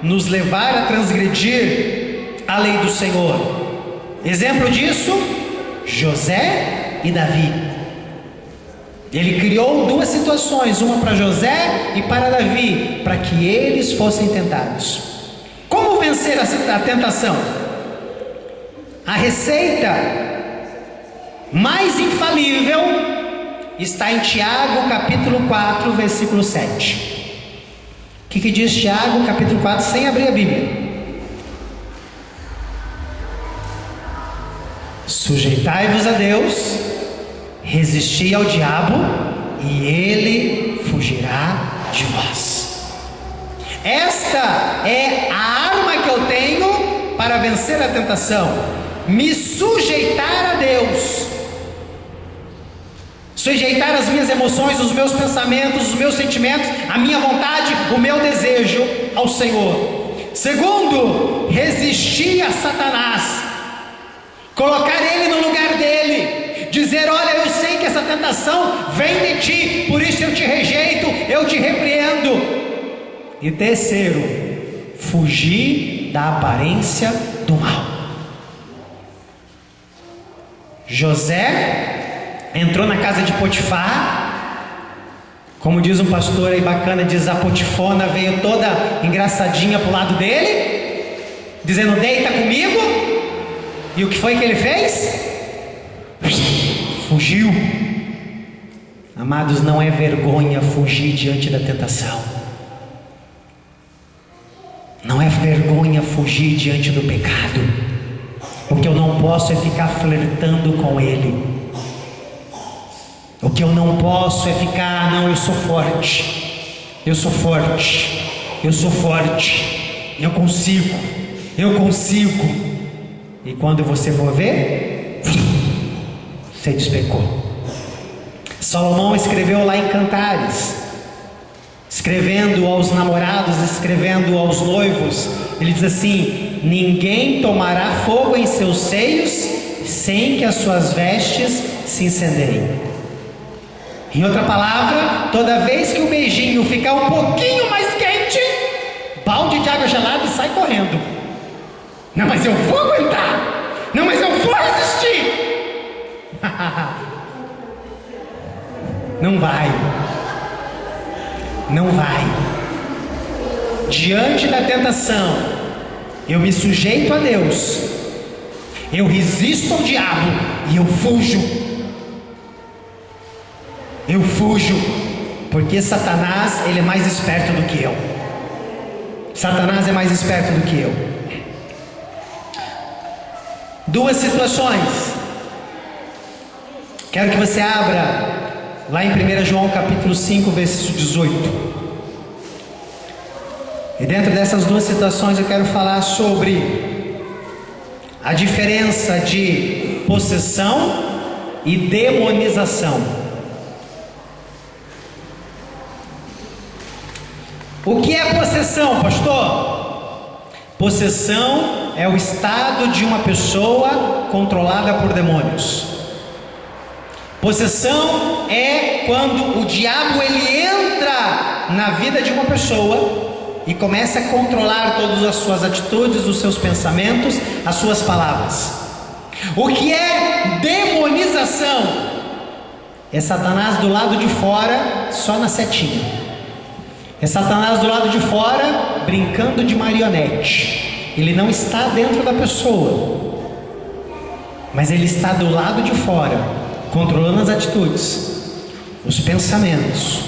nos levar a transgredir a lei do Senhor. Exemplo disso, José e Davi. Ele criou duas situações, uma para José e para Davi, para que eles fossem tentados. Como vencer a tentação? A receita mais infalível está em Tiago capítulo 4, versículo 7. O que diz Tiago capítulo 4, sem abrir a Bíblia? Sujeitai-vos a Deus, resisti ao diabo, e ele fugirá de vós. Esta é a arma que eu tenho para vencer a tentação: me sujeitar a Deus, sujeitar as minhas emoções, os meus pensamentos, os meus sentimentos, a minha vontade, o meu desejo ao Senhor. Segundo, resistir a Satanás, colocar ele no lugar dele, dizer: olha, eu sei que essa tentação vem de ti, por isso eu te rejeito, eu te repreendo. E terceiro, fugir da aparência do mal. José entrou na casa de Potifar, como diz um pastor aí bacana, diz: a Potifona veio toda engraçadinha pro lado dele, dizendo: deita comigo. E o que foi que ele fez? Fugiu. Amados, não é vergonha fugir diante da tentação. Não é vergonha fugir diante do pecado. O que eu não posso é ficar flertando com ele. O que eu não posso é ficar: não, eu sou forte, eu sou forte, eu sou forte, eu consigo. E quando você for ver, você despecou. Salomão escreveu lá em Cantares, escrevendo aos namorados, escrevendo aos noivos, ele diz assim: ninguém tomará fogo em seus seios sem que as suas vestes se incendeiem. Em outra palavra, toda vez que o beijinho ficar um pouquinho mais quente, balde de água gelada e sai correndo. Não, mas eu vou aguentar. Não, mas eu vou resistir. Não vai. Não vai. Diante da tentação, eu me sujeito a Deus, eu resisto ao diabo e eu fujo. Eu fujo, porque Satanás, ele é mais esperto do que eu. Satanás é mais esperto do que eu. Duas situações. Quero que você abra lá em 1 João capítulo 5, versículo 18. E dentro dessas duas situações eu quero falar sobre a diferença de possessão e demonização. O que é possessão, pastor? Possessão é o estado de uma pessoa controlada por demônios. Possessão é quando o diabo ele entra na vida de uma pessoa e começa a controlar todas as suas atitudes, os seus pensamentos, as suas palavras. O que é demonização? É Satanás do lado de fora, só na setinha. É Satanás do lado de fora, brincando de marionete. Ele não está dentro da pessoa, mas ele está do lado de fora, controlando as atitudes, os pensamentos,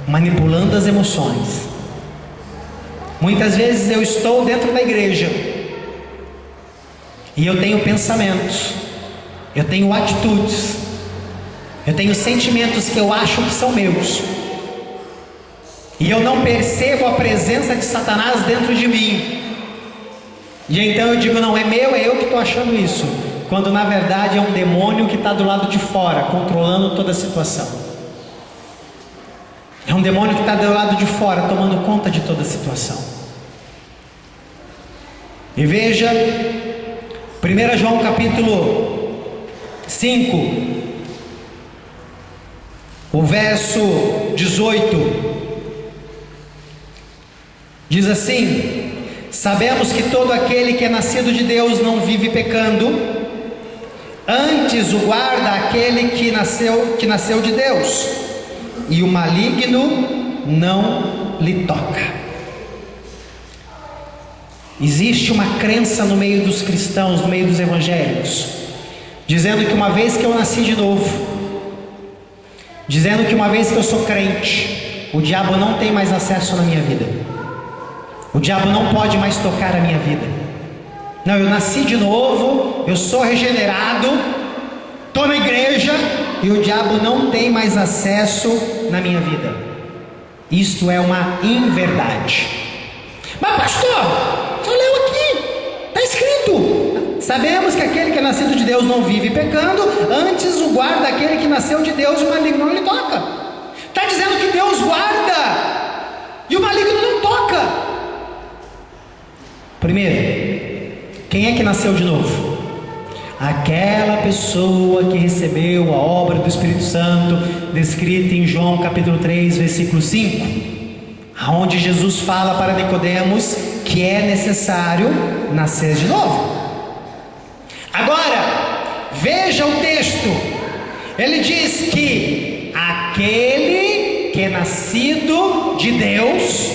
manipulando as emoções. Muitas vezes eu estou dentro da igreja e eu tenho pensamentos, eu tenho atitudes, eu tenho sentimentos que eu acho que são meus, e eu não percebo a presença de Satanás dentro de mim. E então eu digo: não é meu, é eu que estou achando isso. quando na verdade é um demônio que está do lado de fora, controlando toda a situação. É um demônio que está do lado de fora, tomando conta de toda a situação. E veja, 1 João capítulo 5, o verso 18, diz assim: sabemos que todo aquele que é nascido de Deus não vive pecando, antes o guarda aquele que nasceu de Deus, e o maligno não lhe toca. Existe uma crença no meio dos cristãos, no meio dos evangélicos, dizendo que uma vez que eu nasci de novo, dizendo que uma vez que eu sou crente, o diabo não tem mais acesso na minha vida, o diabo não pode mais tocar a minha vida. Não, eu nasci de novo, eu sou regenerado, estou na igreja e o diabo não tem mais acesso na minha vida. Isto é uma inverdade. Mas pastor, só leu aqui, está escrito: sabemos que aquele que é nascido de Deus não vive pecando, antes o guarda aquele que nasceu de Deus, e o maligno não lhe toca. Está dizendo que Deus guarda e o maligno não toca. Primeiro, quem é que nasceu de novo? Aquela pessoa que recebeu a obra do Espírito Santo, descrita em João capítulo 3, versículo 5, onde Jesus fala para Nicodemos que é necessário nascer de novo. Agora, veja o texto, ele diz que aquele que é nascido de Deus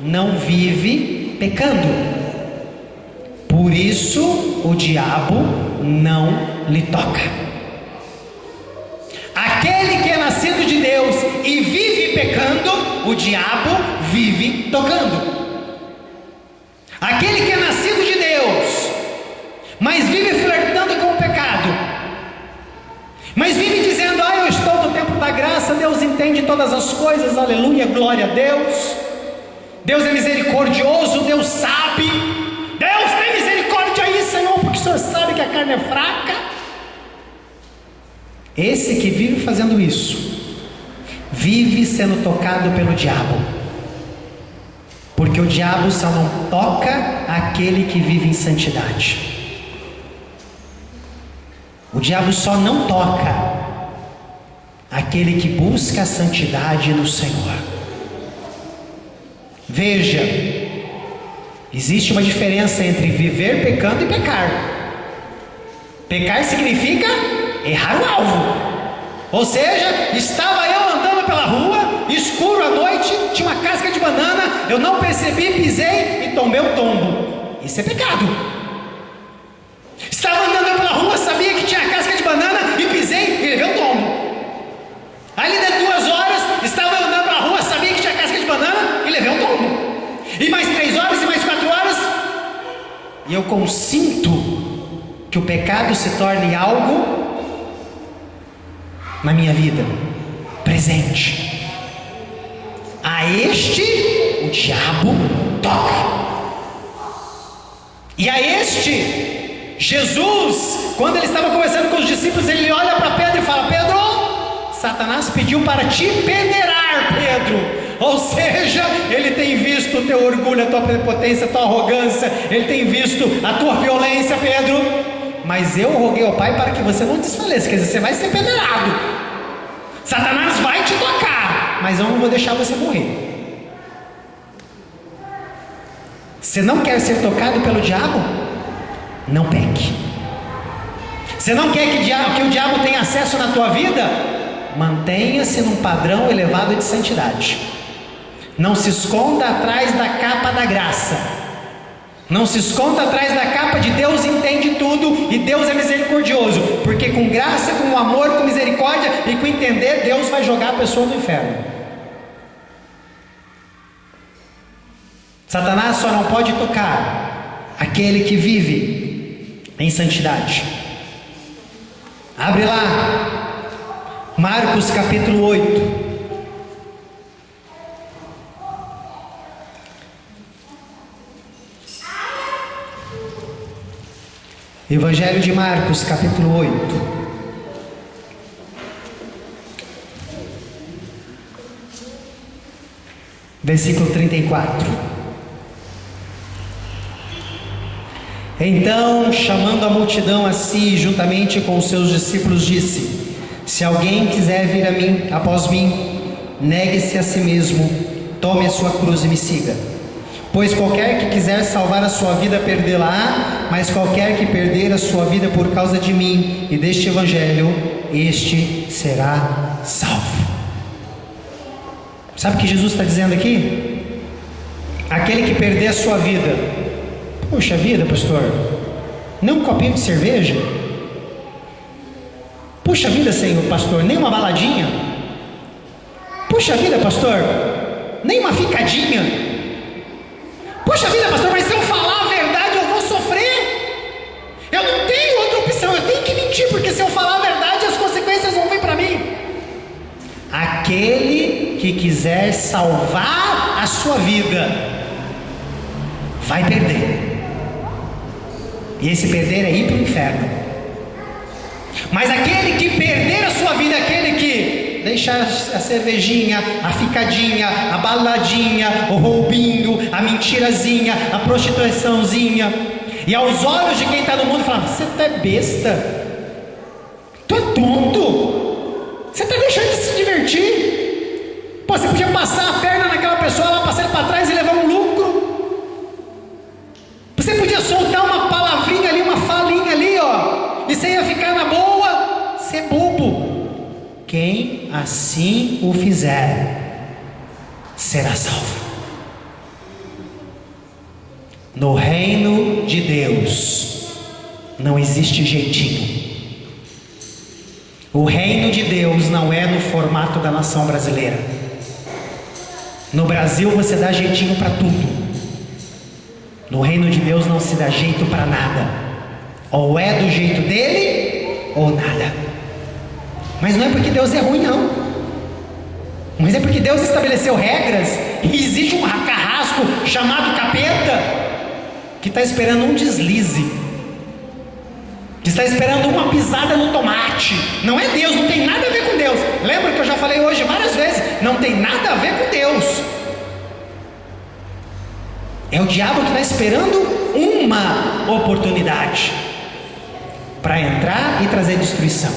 não vive pecando, por isso o diabo não lhe toca. Aquele que é nascido de Deus e vive pecando, o diabo vive tocando. Aquele que é nascido de Deus, mas vive flertando com o pecado, mas vive dizendo: eu estou no tempo da graça, Deus entende todas as coisas, aleluia, glória a Deus, Deus é misericordioso, Deus sabe, Deus tem misericórdia aí, Senhor, porque o Senhor sabe que a carne é fraca. Esse que vive fazendo isso, vive sendo tocado pelo diabo, porque o diabo só não toca aquele que vive em santidade. O diabo só não toca aquele que busca a santidade no Senhor. Veja, existe uma diferença entre viver pecando e pecar. Pecar significa errar o alvo. Ou seja, estava eu andando pela rua, escuro à noite, tinha uma casca de banana, eu não percebi, pisei e tomei um tombo. Isso é pecado. Estava andando pela rua, sabia que tinha casca de banana e pisei e levei um tombo. Ali de 2 horas, estava andando pela rua, sabia que tinha casca de banana e levei um tombo. E mais 3 horas e mais 4 horas, e eu consinto que o pecado se torne algo na minha vida, presente. A este o diabo toca. E a este, Jesus, quando ele estava conversando com os discípulos, ele olha para Pedro e fala: Pedro, Satanás pediu para te peneirar, Pedro. Ou seja, ele tem visto o teu orgulho, a tua prepotência, a tua arrogância, ele tem visto a tua violência, Pedro, mas eu roguei ao Pai para que você não desfaleça, quer dizer, você vai ser peneirado, Satanás vai te tocar, mas eu não vou deixar você morrer. Você não quer ser tocado pelo diabo? Não peque. Você não quer que o diabo tenha acesso na tua vida? Mantenha-se num padrão elevado de santidade. Não se esconda atrás da capa da graça. Não se esconda atrás da capa de Deus entende tudo e Deus é misericordioso. Porque com graça, com amor, com misericórdia e com entender, Deus vai jogar a pessoa no inferno. Satanás só não pode tocar aquele que vive em santidade. Abre lá, Marcos capítulo 8. Evangelho de Marcos, capítulo 8. Versículo 34. Então, chamando a multidão a si, juntamente com os seus discípulos, disse: se alguém quiser vir a mim, após mim, negue-se a si mesmo, tome a sua cruz e me siga. Pois qualquer que quiser salvar a sua vida, perdê-la-á, mas qualquer que perder a sua vida por causa de mim e deste evangelho, este será salvo. Sabe o que Jesus está dizendo aqui? Aquele que perder a sua vida, puxa vida, pastor, nem um copinho de cerveja? Puxa vida, Senhor, pastor, nem uma baladinha? Puxa vida, pastor, nem uma ficadinha? Puxa vida, pastor, mas se eu falar a verdade eu vou sofrer. Eu não tenho outra opção, eu tenho que mentir, porque se eu falar a verdade as consequências vão vir para mim. Aquele que quiser salvar a sua vida vai perder. E esse perder é ir para o inferno. Mas aquele que perder a sua vida, aquele que deixar a cervejinha, a ficadinha, a baladinha, o roubinho, a mentirazinha, a prostituiçãozinha, e aos olhos de quem está no mundo fala: você é besta, tu é tonto, você está deixando de se divertir. Pô, você podia passar a perna naquela pessoa, ela passar ele para trás e levar um lucro. Você podia soltar uma palavrinha ali, uma falinha ali, ó, e você ia ficar na boa. Você é bobo. Quem assim o fizer será salvo. No reino de Deus não existe jeitinho. O reino de Deus não é no formato da nação brasileira. No Brasil você dá jeitinho para tudo. No reino de Deus não se dá jeito para nada. Ou é do jeito dele ou nada. Mas não é porque Deus é ruim, não. Mas é porque Deus estabeleceu regras. E existe um carrasco chamado capeta que está esperando um deslize, que está esperando uma pisada no tomate. Não é Deus, não tem nada a ver com Deus. Lembra que eu já falei hoje várias vezes? Não tem nada a ver com Deus. É o diabo que está esperando uma oportunidade para entrar e trazer destruição.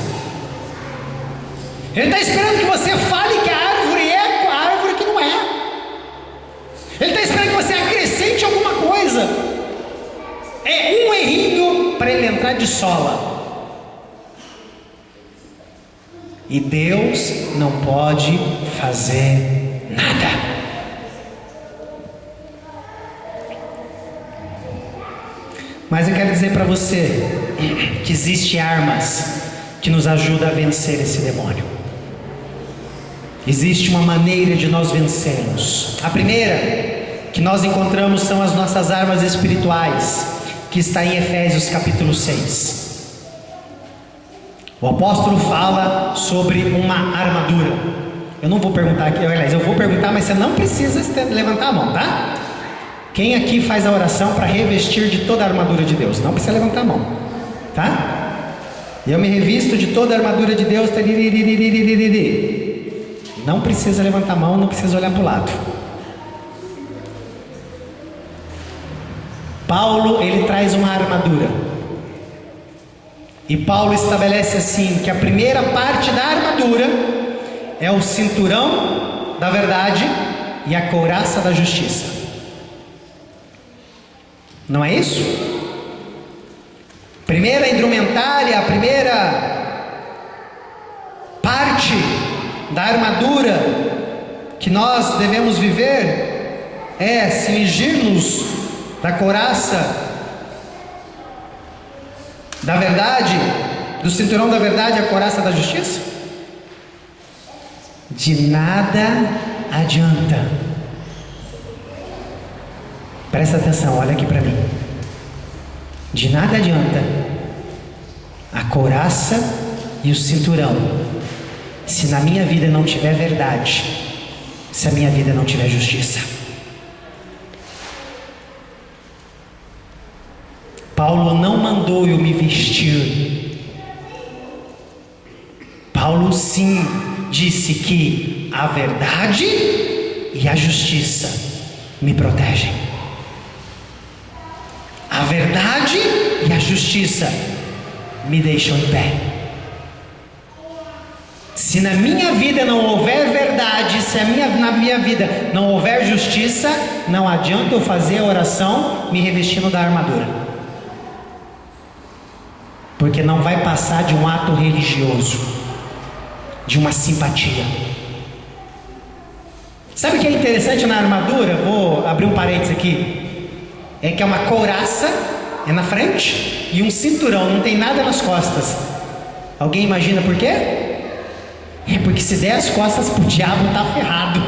Ele está esperando que você fale que a árvore é a árvore que não é. Ele está esperando que você acrescente alguma coisa. É um errinho para ele entrar de sola. E Deus não pode fazer nada. Mas eu quero dizer para você que existem armas que nos ajudam a vencer esse demônio. Existe uma maneira de nós vencermos. A primeira que nós encontramos são as nossas armas espirituais, que está em Efésios capítulo 6. O apóstolo fala sobre uma armadura. Eu não vou perguntar aqui, aliás, eu vou perguntar, mas você não precisa levantar a mão, tá? Quem aqui faz a oração para revestir de toda a armadura de Deus? Não precisa levantar a mão, tá? Eu me revisto de toda a armadura de Deus. Não precisa levantar a mão, não precisa olhar para o lado. Paulo, ele traz uma armadura. E Paulo estabelece assim, que a primeira parte da armadura é o cinturão da verdade e a couraça da justiça. Não é isso? Primeira indumentária, a primeira parte da armadura que nós devemos viver é cingir-nos da couraça da verdade, do cinturão da verdade e a couraça da justiça. De nada adianta. Presta atenção, olha aqui para mim. De nada adianta a couraça e o cinturão se na minha vida não tiver verdade, se a minha vida não tiver justiça. Paulo não mandou mandou eu me vestir. Paulo sim disse que a verdade e a justiça me protegem. A verdade e a justiça me deixam em pé. Se na minha vida não houver verdade, se na minha vida não houver justiça, não adianta eu fazer a oração me revestindo da armadura, porque não vai passar de um ato religioso, de uma simpatia. Sabe o que é interessante na armadura? Vou abrir um parênteses aqui. É que é uma couraça, é na frente, e um cinturão, não tem nada nas costas. Alguém imagina por quê? É porque se der as costas pro diabo, tá ferrado.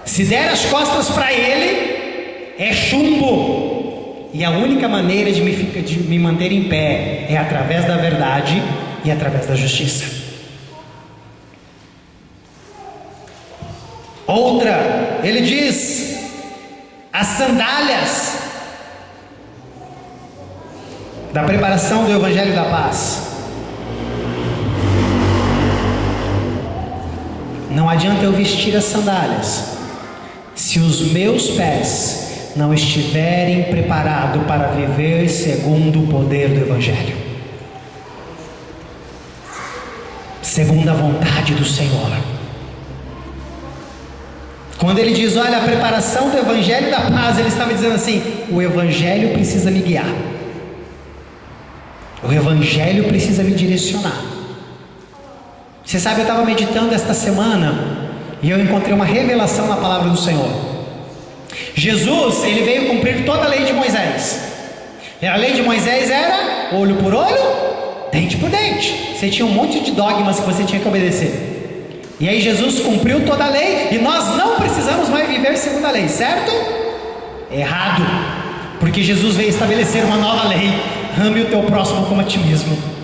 Se der as costas para ele, é chumbo. E a única maneira de me manter em pé é através da verdade e através da justiça. Outra, ele diz: as sandálias da preparação do Evangelho da Paz. Não adianta eu vestir as sandálias se os meus pés não estiverem preparados para viver segundo o poder do Evangelho, segundo a vontade do Senhor. Quando ele diz, olha, a preparação do Evangelho da Paz, ele estava dizendo assim: o Evangelho precisa me guiar, o Evangelho precisa me direcionar. Você sabe, eu estava meditando esta semana e eu encontrei uma revelação na palavra do Senhor. Jesus, ele veio cumprir toda a lei de Moisés. E a lei de Moisés era olho por olho, dente por dente. Você tinha um monte de dogmas que você tinha que obedecer. E aí Jesus cumpriu toda a lei e nós não precisamos mais viver segundo a lei, certo? Errado, porque Jesus veio estabelecer uma nova lei: ame o teu próximo como a ti mesmo.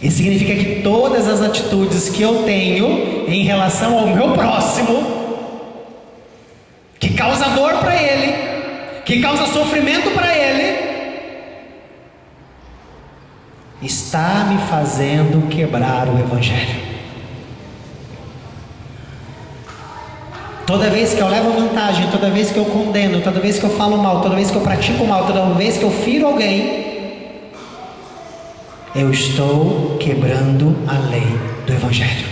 Isso significa que todas as atitudes que eu tenho em relação ao meu próximo, que causa dor para ele, que causa sofrimento para ele, está me fazendo quebrar o Evangelho. Toda vez que eu levo vantagem, toda vez que eu condeno, toda vez que eu falo mal, toda vez que eu pratico mal, toda vez que eu firo alguém, eu estou quebrando a lei do Evangelho,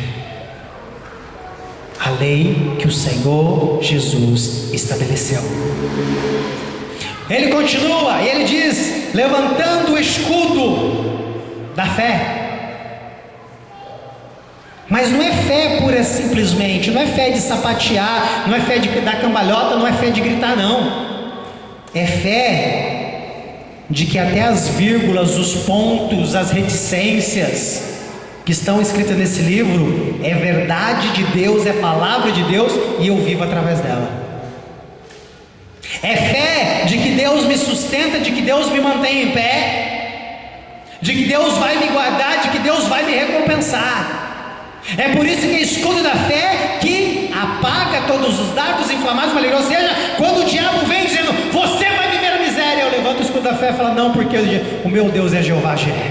a lei que o Senhor Jesus estabeleceu. Ele continua e ele diz: levantando o escudo da fé. Mas não é fé pura simplesmente, não é fé de sapatear, não é fé de dar cambalhota, não é fé de gritar, não. É fé de que até as vírgulas, os pontos, as reticências que estão escritas nesse livro é verdade de Deus, é palavra de Deus e eu vivo através dela. É fé de que Deus me sustenta, de que Deus me mantém em pé, de que Deus vai me guardar, de que Deus vai me recompensar. É por isso que é escudo da fé que apaga todos os dardos inflamados, ou seja, quando o diabo vem dizendo, você vai viver a miséria, eu levanto o escudo da fé e falo, não, porque o meu Deus é Jeová Jiré.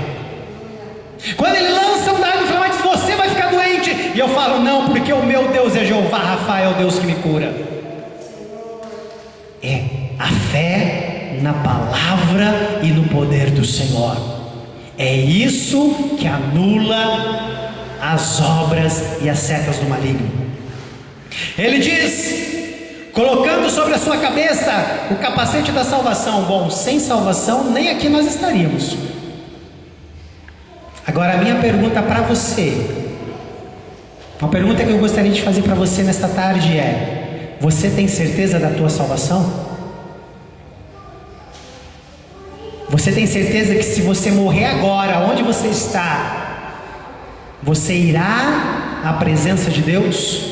Quando ele lança um dardo inflamado, diz, você vai ficar doente, e eu falo, não, porque o meu Deus é Jeová Rafael, Deus que me cura. É a fé na palavra e no poder do Senhor. É isso que anula as obras e as setas do maligno. Ele diz, colocando sobre a sua cabeça o capacete da salvação. Bom, sem salvação nem aqui nós estaríamos. Agora a minha pergunta para você, uma pergunta que eu gostaria de fazer para você nesta tarde é: você tem certeza da tua salvação? Você tem certeza que se você morrer agora, onde você está, você irá à presença de Deus?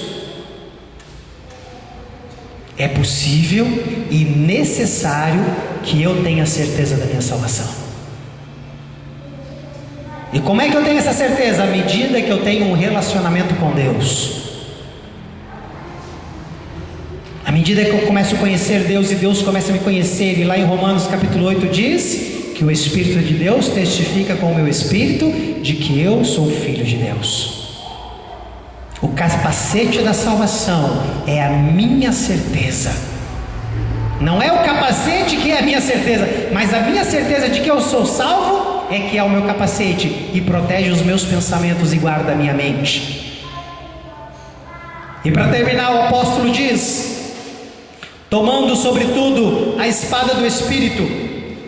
É possível e necessário que eu tenha certeza da minha salvação. E como é que eu tenho essa certeza? À medida que eu tenho um relacionamento com Deus. À medida medida que eu começo a conhecer Deus e Deus começa a me conhecer, e lá em Romanos capítulo 8 diz que o Espírito de Deus testifica com o meu espírito de que eu sou filho de Deus. O capacete da salvação é a minha certeza. Não é o capacete que é a minha certeza, mas a minha certeza de que eu sou salvo é que é o meu capacete e protege os meus pensamentos e guarda a minha mente. E para terminar, o apóstolo diz: tomando sobretudo a espada do Espírito,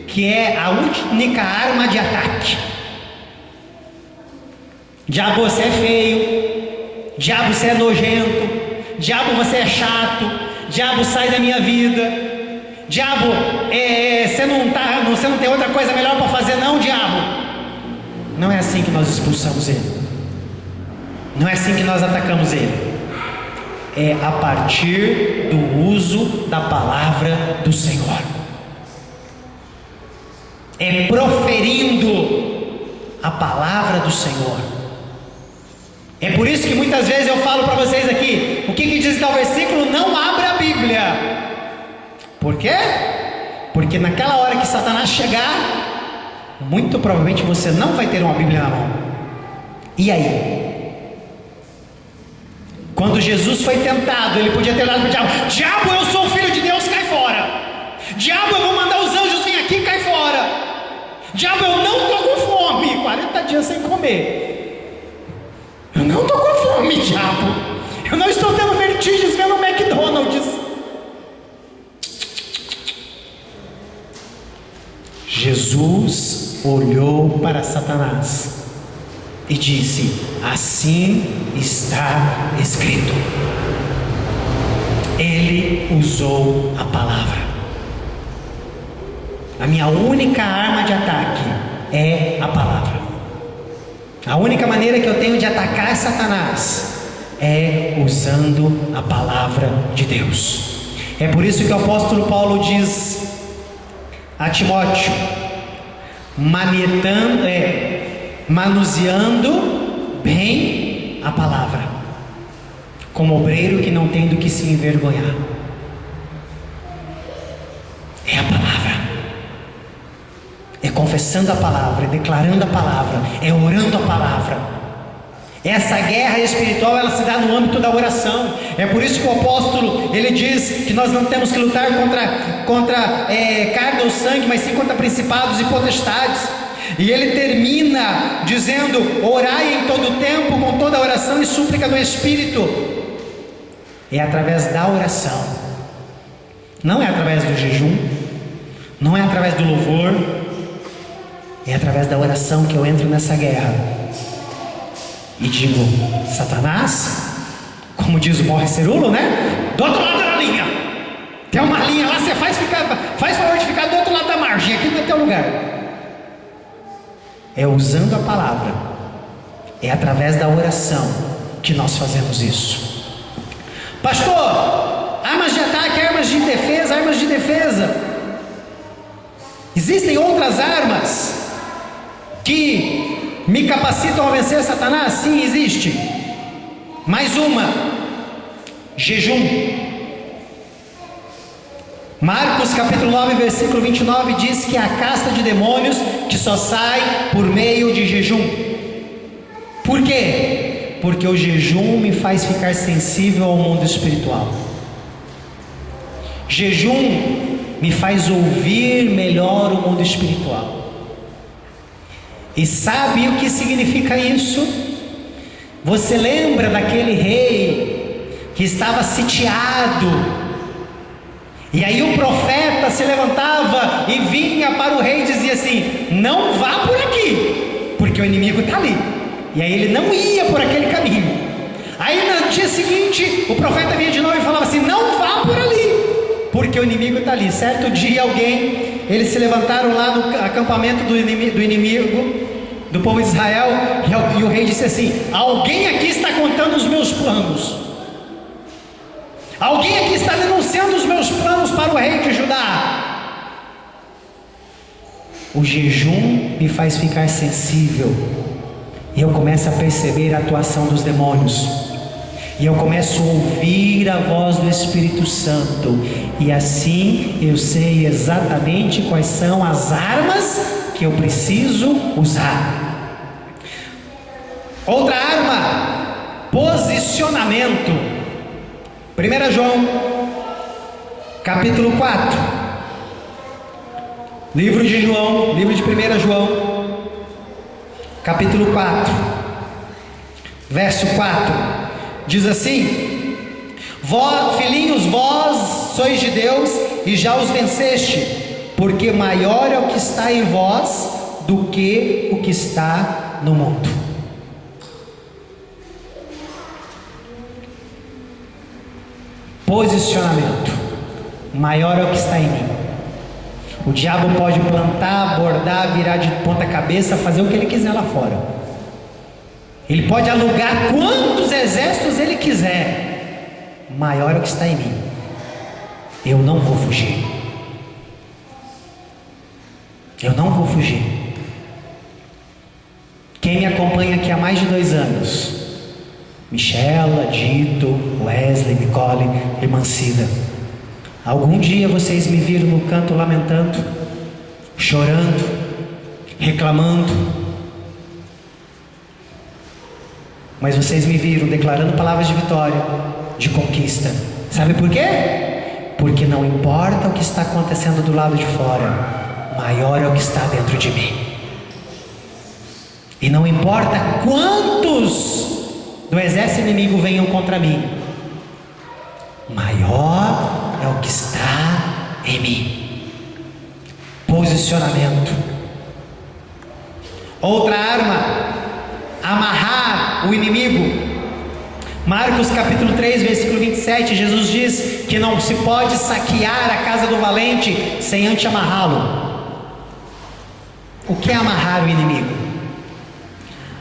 que é a única arma de ataque. Diabo, você é feio. Diabo, você é nojento. Diabo, você é chato. Diabo, sai da minha vida. Diabo, você não tem outra coisa melhor para fazer não, diabo? Não é assim que nós expulsamos ele. Não é assim que nós atacamos ele. É a partir do uso da palavra do Senhor. É proferindo a palavra do Senhor. É por isso que muitas vezes eu falo para vocês aqui, o que diz tal versículo? Não abra a Bíblia. Por quê? Porque naquela hora que Satanás chegar, muito provavelmente você não vai ter uma Bíblia na mão. E aí? Quando Jesus foi tentado, ele podia ter dado para o diabo: diabo, eu sou o filho de Deus, cai fora. Diabo, eu vou mandar os anjos vir aqui, cai fora. Diabo, eu não estou com fome. 40 dias sem comer. Eu não estou com fome, diabo. Eu não estou tendo vertigens vendo McDonald's. Jesus olhou para Satanás e disse: assim está escrito. Ele usou a palavra. A minha única arma de ataque é a palavra. A única maneira que eu tenho de atacar Satanás é usando a palavra de Deus. É por isso que o apóstolo Paulo diz a Timóteo: manuseando bem a palavra, como obreiro que não tem do que se envergonhar. É a palavra, é confessando a palavra, é declarando a palavra, é orando a palavra. Essa guerra espiritual, ela se dá no âmbito da oração. É por isso que o apóstolo, ele diz que nós não temos que lutar contra carne ou sangue, mas sim contra principados e potestades. E ele termina dizendo: orai em todo tempo, com toda oração e súplica no Espírito. É através da oração, não é através do jejum, não é através do louvor, é através da oração que eu entro nessa guerra e digo: Satanás, como diz o Morre Cerulo, né? Do outro lado da linha. Tem uma linha lá, você faz favor de ficar do outro lado da margem. Aqui não é teu lugar. É usando a palavra, é através da oração que nós fazemos isso. Pastor, armas de ataque, armas de defesa. Existem outras armas que me capacitam a vencer Satanás? Sim, existe. Mais uma: jejum. Marcos capítulo 9 versículo 29 diz que a casta de demônios que só sai por meio de jejum. Por quê? Porque o jejum me faz ficar sensível ao mundo espiritual. Jejum me faz ouvir melhor o mundo espiritual. E sabe o que significa isso? Você lembra daquele rei que estava sitiado? E aí o profeta se levantava e vinha para o rei e dizia assim: não vá por aqui, porque o inimigo está ali. E aí ele não ia por aquele caminho. Aí no dia seguinte o profeta vinha de novo e falava assim: não vá por ali, porque o inimigo está ali. Certo dia eles se levantaram lá no acampamento do inimigo, do povo de Israel, e o rei disse assim: alguém aqui está contando os meus planos. Alguém aqui está denunciando os meus planos para o rei de Judá. O jejum me faz ficar sensível, e eu começo a perceber a atuação dos demônios. e eu começo a ouvir a voz do Espírito Santo, e assim eu sei exatamente quais são as armas que eu preciso usar. Outra arma, posicionamento. 1 João, capítulo 4, livro de 1 João, capítulo 4, verso 4, diz assim: filhinhos, vós sois de Deus e já os venceste, porque maior é o que está em vós do que o que está no mundo. Posicionamento. Maior é o que está em mim. O diabo pode plantar, bordar, virar de ponta cabeça, fazer o que ele quiser lá fora. Ele pode alugar quantos exércitos ele quiser. Maior é o que está em mim. Eu não vou fugir. Eu não vou fugir. Quem me acompanha aqui há mais de 2 anos, Michela, Dito, Wesley, Nicole, irmã Cida, algum dia vocês me viram no canto lamentando, chorando, reclamando, mas vocês me viram declarando palavras de vitória, de conquista. Sabe por quê? Porque não importa o que está acontecendo do lado de fora, maior é o que está dentro de mim. E não importa quantos do exército inimigo venham contra mim, maior é o que está em mim. Posicionamento. Outra arma, amarrar o inimigo. Marcos capítulo 3, versículo 27, Jesus diz que não se pode saquear a casa do valente sem antes amarrá-lo. O que é amarrar o inimigo?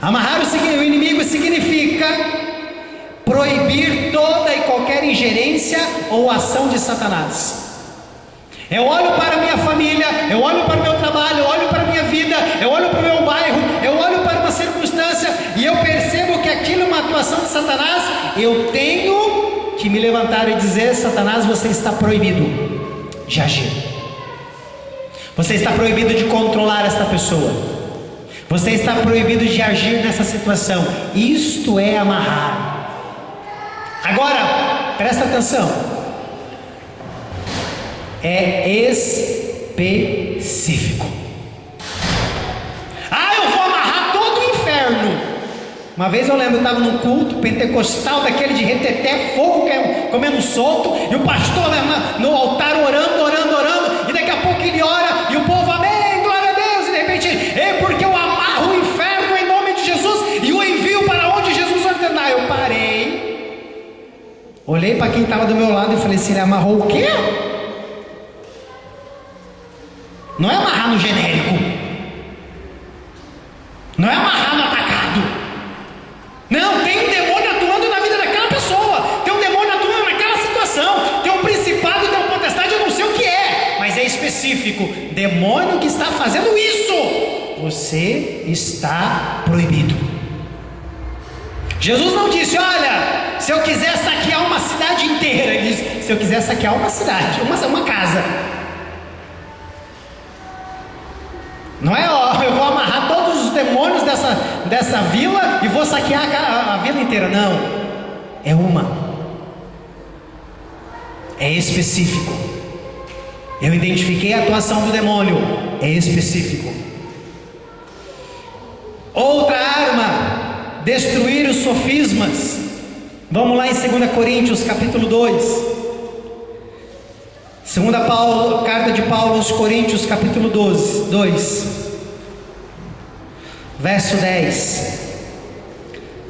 Amarrar o inimigo significa proibir toda e qualquer ingerência ou ação de Satanás. Eu olho para a minha família, eu olho para o meu trabalho, eu olho para a minha vida, eu olho para o meu bairro, eu olho para uma circunstância e eu percebo que aquilo é uma atuação de Satanás. Eu tenho que me levantar e dizer: Satanás, você está proibido de agir. Você está proibido de controlar esta pessoa. Você está proibido de agir nessa situação. Isto é amarrar. Agora, presta atenção. É específico. Eu vou amarrar todo o inferno. Uma vez eu lembro, eu estava num culto pentecostal, daquele de reteté, fogo comendo solto, e o pastor no altar orando, e daqui a pouco ele ora, e o povo, amém, glória a Deus, e de repente, porque eu amarro o inferno em nome de Jesus, e o envio para onde Jesus ordenar. Eu parei, olhei para quem estava do meu lado e falei assim: ele amarrou o quê? Não é amarrar no genérico, não é amarrar no atacado, não, tem um demônio atuando na vida daquela pessoa, tem um demônio atuando naquela situação, tem um principado, tem uma potestade, eu não sei o que é, mas é específico, demônio que está fazendo isso, você está proibido. Jesus não disse: olha, se eu quiser saquear uma cidade inteira, ele disse: se eu quiser saquear uma cidade, uma casa. Não é, eu vou amarrar todos os demônios dessa vila e vou saquear a vila inteira. Não, é uma. É específico. Eu identifiquei a atuação do demônio. É específico. Outra arma, destruir os sofismas. Vamos lá em 2 Coríntios capítulo 2. Carta de Paulo aos Coríntios, capítulo 2, verso 10,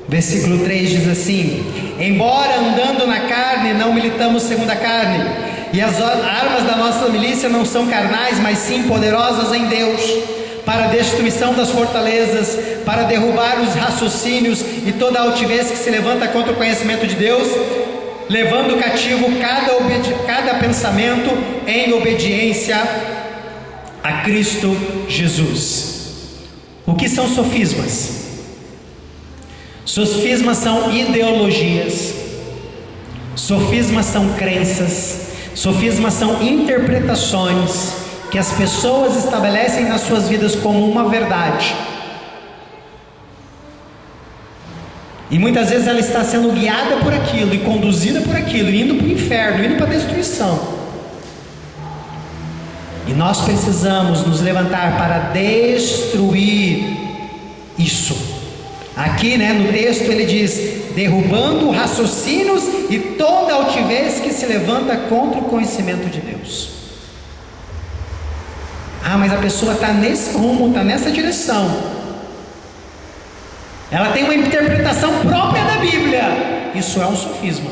versículo 3 diz assim: embora andando na carne, não militamos segundo a carne, e as armas da nossa milícia não são carnais, mas sim poderosas em Deus, para a destruição das fortalezas, para derrubar os raciocínios e toda a altivez que se levanta contra o conhecimento de Deus, levando cativo cada pensamento em obediência a Cristo Jesus. O que são sofismas? Sofismas são ideologias Sofismas são crenças, sofismas são interpretações que as pessoas estabelecem nas suas vidas como uma verdade. E muitas vezes ela está sendo guiada por aquilo e conduzida por aquilo, indo para o inferno, indo para a destruição. E nós precisamos nos levantar para destruir isso. Aqui, no texto ele diz: derrubando raciocínios e toda altivez que se levanta contra o conhecimento de Deus. Ah, mas a pessoa está nesse rumo, está nessa direção. Ela tem uma interpretação própria da Bíblia. Isso é um sofisma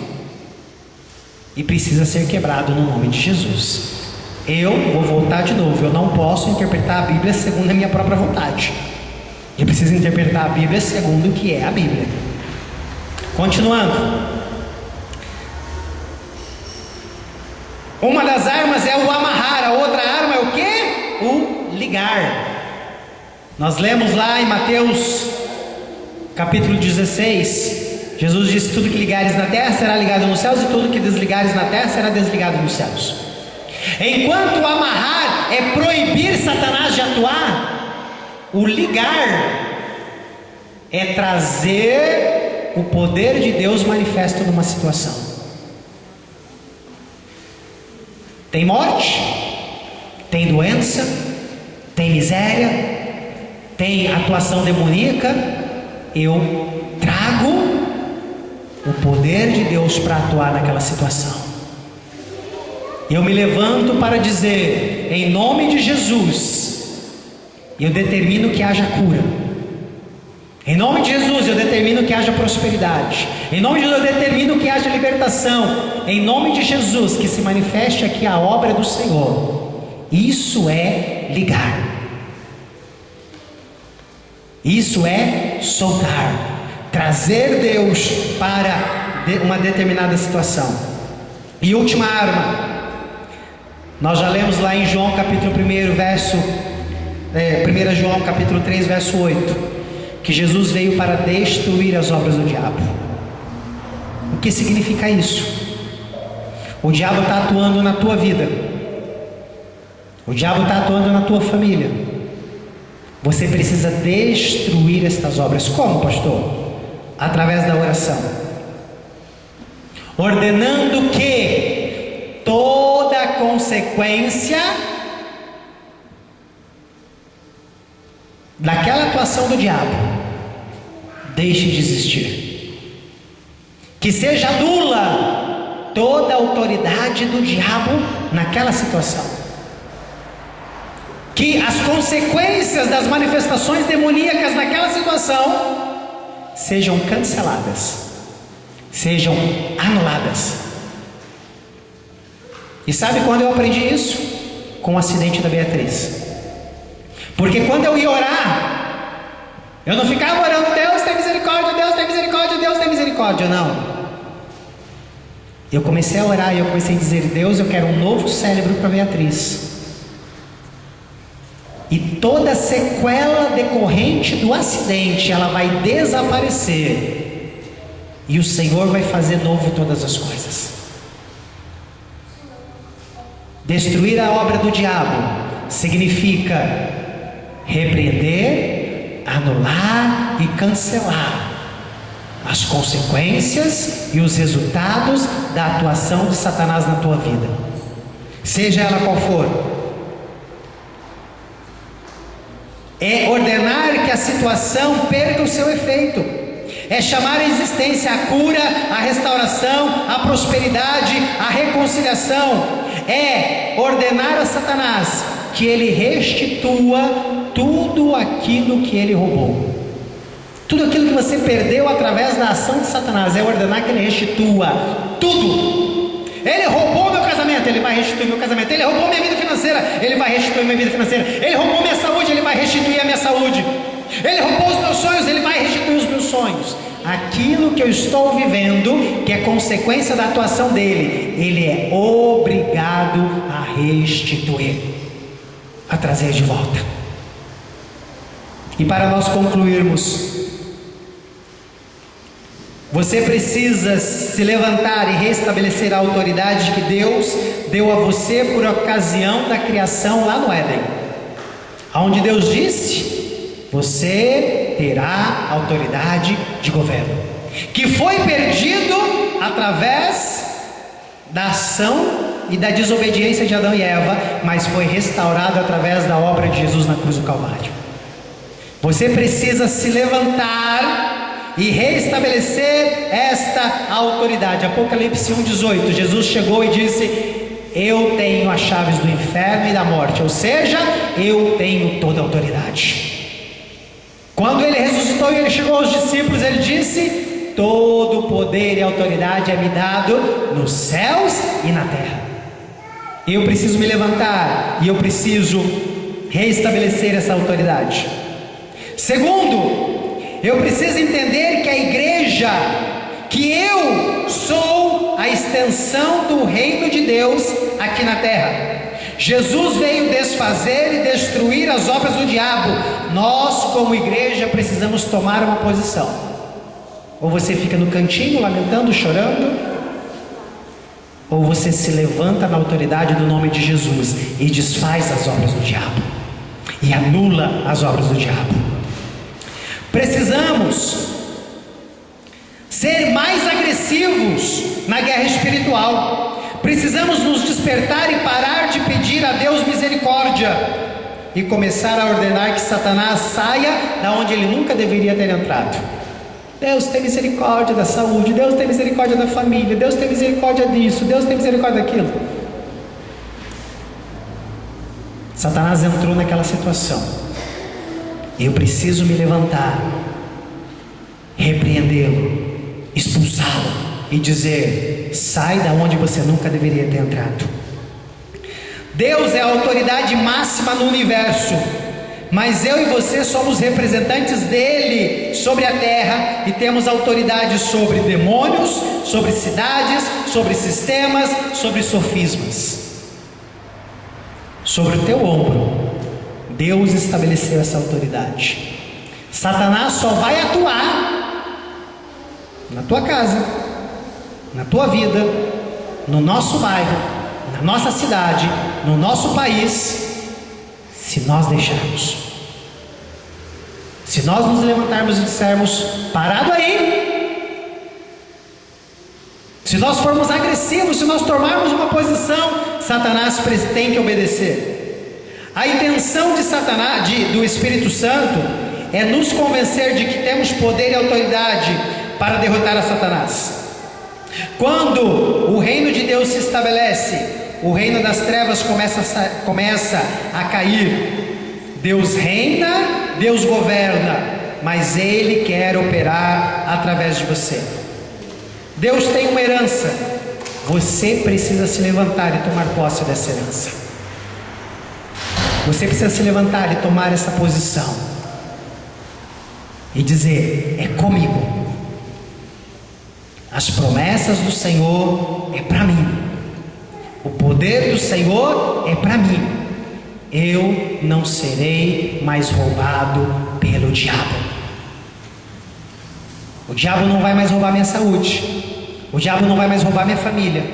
e precisa ser quebrado no nome de Jesus. Eu vou voltar de novo. Eu não posso interpretar a Bíblia segundo a minha própria vontade. Eu preciso interpretar a Bíblia segundo o que é a Bíblia. Continuando. Uma das armas é o amarrar, a outra arma é o quê? O ligar. Nós lemos lá em Mateus capítulo 16, Jesus disse: tudo que ligares na terra será ligado nos céus, e tudo que desligares na terra será desligado nos céus. Enquanto o amarrar é proibir Satanás de atuar, o ligar é trazer o poder de Deus manifesto numa situação. Tem morte, tem doença, tem miséria, tem atuação demoníaca. Eu trago o poder de Deus para atuar naquela situação. Eu me levanto para dizer, em nome de Jesus, eu determino que haja cura. Em nome de Jesus eu determino que haja prosperidade. Em nome de Jesus eu determino que haja libertação. Em nome de Jesus, que se manifeste aqui a obra do Senhor. Isso é ligar. Isso é soltar, trazer Deus para uma determinada situação. E última arma, nós já lemos lá em João capítulo 1, verso 1 João capítulo 3, verso 8, que Jesus veio para destruir as obras do diabo. O que significa isso? O diabo está atuando na tua vida, o diabo está atuando na tua família. Você precisa destruir estas obras. Como, pastor? Através da oração, ordenando que toda consequência daquela atuação do diabo deixe de existir, que seja nula toda a autoridade do diabo naquela situação, que as consequências das manifestações demoníacas naquela situação sejam canceladas, sejam anuladas. E sabe quando eu aprendi isso? Com o acidente da Beatriz. Porque quando eu ia orar, eu não ficava orando: Deus tem misericórdia, Deus tem misericórdia, Deus tem misericórdia. Não. Eu comecei a orar e eu comecei a dizer: Deus, eu quero um novo cérebro para Beatriz. E toda sequela decorrente do acidente, ela vai desaparecer. E o Senhor vai fazer novo todas as coisas. Destruir a obra do diabo significa repreender, anular e cancelar as consequências e os resultados da atuação de Satanás na tua vida, seja ela qual for. É ordenar que a situação perca o seu efeito, é chamar à existência a cura, a restauração, a prosperidade, a reconciliação, é ordenar a Satanás que ele restitua tudo aquilo que ele roubou. Tudo aquilo que você perdeu através da ação de Satanás, é ordenar que ele restitua tudo. Ele roubou meu casamento, ele vai restituir meu casamento. Ele roubou minha vida financeira, ele vai restituir minha vida financeira. Ele roubou minha saúde, ele vai restituir a minha saúde. Ele roubou os meus sonhos, ele vai restituir os meus sonhos. Aquilo que eu estou vivendo, que é consequência da atuação dele, ele é obrigado a restituir, a trazer de volta. E para nós concluirmos, Você precisa se levantar e restabelecer a autoridade que Deus deu a você por ocasião da criação lá no Éden, onde Deus disse: você terá autoridade de governo, que foi perdido através da ação e da desobediência de Adão e Eva, mas foi restaurado através da obra de Jesus na cruz do Calvário. Você precisa se levantar e restabelecer esta autoridade. Apocalipse 1:18, Jesus chegou e disse: eu tenho as chaves do inferno e da morte, ou seja, eu tenho toda a autoridade. Quando ele ressuscitou e ele chegou aos discípulos, ele disse: todo o poder e autoridade é me dado nos céus e na terra. Eu preciso me levantar e eu preciso restabelecer essa autoridade. Segundo, eu preciso entender que a igreja, que eu sou a extensão do reino de Deus aqui na terra. Jesus veio desfazer e destruir as obras do diabo. Nós, como igreja, precisamos tomar uma posição. Ou você fica no cantinho lamentando, chorando, ou você se levanta na autoridade do nome de Jesus e desfaz as obras do diabo e anula as obras do diabo. Precisamos ser mais agressivos na guerra espiritual. Precisamos nos despertar e parar de pedir a Deus misericórdia e começar a ordenar que Satanás saia da onde ele nunca deveria ter entrado. Deus tem misericórdia da saúde, Deus tem misericórdia da família, Deus tem misericórdia disso, Deus tem misericórdia daquilo. Satanás entrou naquela situação. Eu preciso me levantar, repreendê-lo, expulsá-lo e dizer: sai da onde você nunca deveria ter entrado. Deus é a autoridade máxima no universo, mas eu e você somos representantes dele sobre a terra e temos autoridade sobre demônios, sobre cidades, sobre sistemas, sobre sofismas. Sobre o teu ombro, Deus estabeleceu essa autoridade. Satanás só vai atuar na tua casa, na tua vida, no nosso bairro, na nossa cidade, no nosso país, se nós deixarmos. Se nós nos levantarmos e dissermos: parado aí. Se nós formos agressivos, se nós tomarmos uma posição, Satanás tem que obedecer. A intenção de Satanás, do Espírito Santo, é nos convencer de que temos poder e autoridade para derrotar a Satanás. Quando o reino de Deus se estabelece, o reino das trevas começa a cair. Deus reina, Deus governa, mas Ele quer operar através de você. Deus tem uma herança, você precisa se levantar e tomar posse dessa herança. Você precisa se levantar e tomar essa posição e dizer: é comigo. As promessas do Senhor é para mim. O poder do Senhor é para mim. Eu não serei mais roubado pelo diabo. O diabo não vai mais roubar minha saúde. O diabo não vai mais roubar minha família.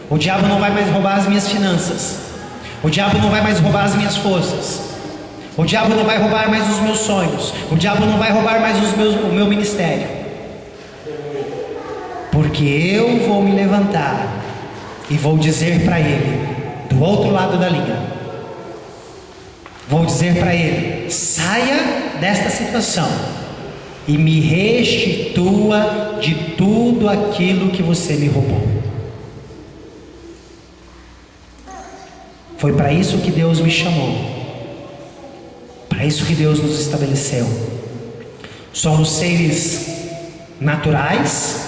O diabo não vai mais roubar as minhas finanças. O diabo não vai mais roubar as minhas forças. O diabo não vai roubar mais os meus sonhos. O diabo não vai roubar mais o meu ministério. Porque eu vou me levantar e vou dizer para ele, do outro lado da linha, vou dizer para ele: saia desta situação e me restitua de tudo aquilo que você me roubou. Foi para isso que Deus me chamou, para isso que Deus nos estabeleceu. Somos seres naturais,